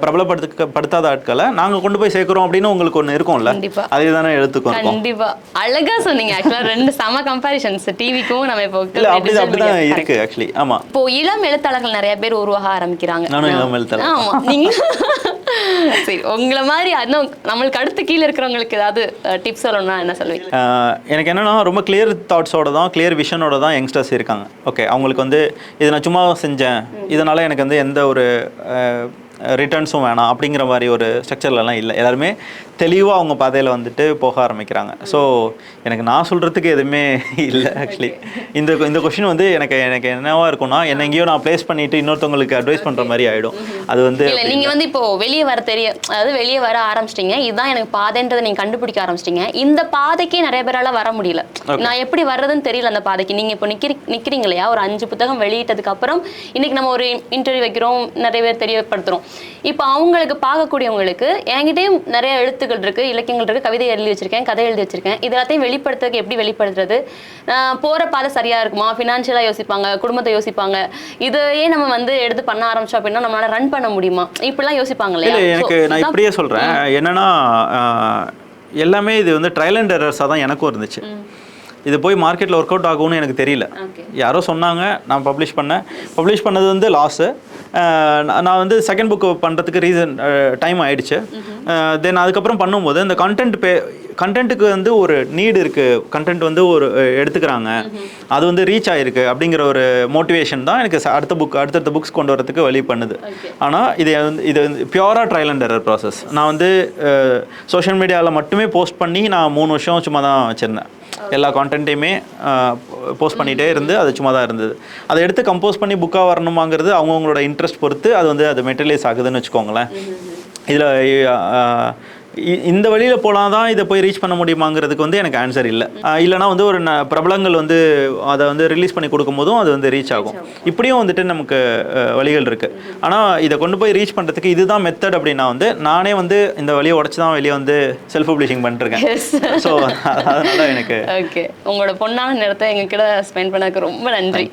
பிரபலப்படுத்தாத ஆட்களை நாங்கள் கொண்டு போய் சேர்க்குறோம் அப்படின்னு உங்களுக்கு ஒன்று இருக்கும்ல, அதே தானே எழுத்துக்கும். கண்டிப்பா அழகா சொன்னீங்க. ஆக்சுவலாக ரெண்டு சம கம்பேரிஷன்ஸ் டிவிக்கும் நம்ம இப்போ அப்படிதான் இருக்கு ஆக்சுவலி. ஆமா, இப்போ இளம் எழுத்தாளர்கள் நிறைய பேர் உருவாக ஆரம்பிக்கிறாங்க. நானும் இளம் எழுத்தாளர். ஆமா, நீங்க சரி, உங்களை மாதிரி அதுவும் நம்மளுக்கு அடுத்து கீழே இருக்கிறவங்களுக்கு ஏதாவது டிப்ஸ் சொல்லணும்னா என்ன சொல்லுவீங்க? எனக்கு என்னன்னா ரொம்ப கிளியர் தாட்ஸோட தான், கிளியர் விஷனோட தான் யங்ஸ்டர்ஸ் இருக்காங்க. ஓகே, அவங்களுக்கு வந்து இதை நான் சும்மா செஞ்சேன், இதனால எனக்கு வந்து எந்த ஒரு ரிட்டர்ன்ஸும் வேணாம் அப்படிங்கிற மாதிரி ஒரு ஸ்ட்ரக்சர்லலாம் இல்லை. எல்லாருமே தெளிவாக அவங்க பாதையில் வந்துட்டு போக ஆரம்பிக்கிறாங்க. ஸோ எனக்கு நான் சொல்கிறதுக்கு எதுவுமே இல்லை ஆக்சுவலி. இந்த கொஷின் வந்து எனக்கு என்னவா இருக்கும்னா, என்ன எங்கேயோ நான் ப்ளேஸ் பண்ணிட்டு இன்னொருத்தவங்களுக்கு அட்வைஸ் பண்ணுற மாதிரி ஆகிடும். அது வந்து நீங்கள் வந்து இப்போ வெளியே வர அதாவது வெளியே வர ஆரம்பிச்சிட்டிங்க, இதுதான் எனக்கு பாதைன்றதை நீங்கள் கண்டுபிடிக்க ஆரம்பிச்சிட்டிங்க. இந்த பாதைக்கு நிறைய பேரால் வர முடியல. நான் எப்படி வர்றதுன்னு தெரியல அந்த பாதைக்கு. நீங்கள் இப்போ நிற்கிறீங்க இல்லையா, ஒரு 5 புத்தகம் வெளியிட்டதுக்கு அப்புறம் இன்னைக்கு நம்ம ஒரு இன்டர்வியூ வைக்கிறோம், நிறைய பேர் தெரியப்படுத்துகிறோம். இப்போ அவங்களுக்கு பார்க்கக்கூடியவங்களுக்கு என்கிட்டயும் நிறைய எழுத்துக்கள் இருக்குது, இலக்கியங்கள் இருக்குது, கவிதை எழுதி வச்சிருக்கேன், கதை எழுதி வச்சிருக்கேன், இது எல்லாத்தையும் வெளிப்படுத்துறதுக்கு எப்படி வெளிப்படுத்துறது? போகிற பாதை சரியாக இருக்குமா? ஃபினான்ஷியலாக யோசிப்பாங்க, குடும்பத்தை யோசிப்பாங்க. இதையே நம்ம வந்து எடுத்து பண்ண ஆரம்பிச்சோம் அப்படின்னா நம்மளால ரன் பண்ண முடியுமா? இப்படிலாம் யோசிப்பாங்க இல்லையா? எனக்கு நான் இப்படியே சொல்கிறேன். என்னன்னா எல்லாமே இது வந்து ட்ரையல் அண்ட் எரர்ஸாக தான் எனக்கும் இருந்துச்சு. இது போய் மார்க்கெட்டில் ஒர்க் அவுட் ஆகும்னு எனக்கு தெரியல. யாரோ சொன்னாங்க, நான் பப்ளிஷ் பண்ணது வந்து லாஸு. நான் வந்து செகண்ட் புக்கு பண்ணுறதுக்கு டைம் ஆகிடுச்சு. தென் அதுக்கப்புறம் பண்ணும்போது இந்த கண்டென்ட்டுக்கு வந்து ஒரு நீடு இருக்குது, கண்டென்ட் வந்து ஒரு எடுத்துக்கிறாங்க, அது வந்து ரீச் ஆகிருக்கு அப்படிங்கிற ஒரு மோட்டிவேஷன் தான் எனக்கு அடுத்தடுத்த புக்ஸ் கொண்டு வரதுக்கு வழி பண்ணுது. ஆனால் இது வந்து பியூராக ட்ரையல் அண்ட் எரர் ப்ராசஸ். நான் வந்து சோஷியல் மீடியாவில் மட்டுமே போஸ்ட் பண்ணி நான் 3 வருஷம் சும்மா தான் வச்சுருந்தேன். எல்லா கான்டென்ட்டையுமே போஸ்ட் பண்ணிகிட்டே இருந்து அது சும்மா தான் இருந்தது. அதை எடுத்து கம்போஸ் பண்ணி புக்காக வரணுமாங்கிறது அவங்கவுங்களோட இன்ட்ரெஸ்ட் பொறுத்து அது வந்து அது மெட்டீரியலைஸ் ஆகுதுன்னு வச்சுக்கோங்களேன். இதில் இந்த வழியில் போனால் தான் இதை போய் ரீச் பண்ண முடியுமாங்கிறதுக்கு வந்து எனக்கு ஆன்சர் இல்லை. இல்லைனா வந்து ஒரு பிரபலங்கள் வந்து அதை வந்து ரிலீஸ் பண்ணி கொடுக்கும் போதும் அது வந்து ரீச் ஆகும். இப்படியும் வந்துட்டு நமக்கு வழிகள் இருக்குது. ஆனால் இதை கொண்டு போய் ரீச் பண்ணுறதுக்கு இதுதான் மெத்தட் அப்படின்னா வந்து நானே வந்து இந்த வழியை உடச்சி தான் வெளியே வந்து செல்ஃப் பப்ளிஷிங் பண்ணிருக்கேன். ஸோ அதனால எனக்கு ஓகே, உங்களோட பொண்ணான நேரத்தை எங்ககிட்ட ஸ்பெண்ட் பண்ணதுக்கு ரொம்ப நன்றி.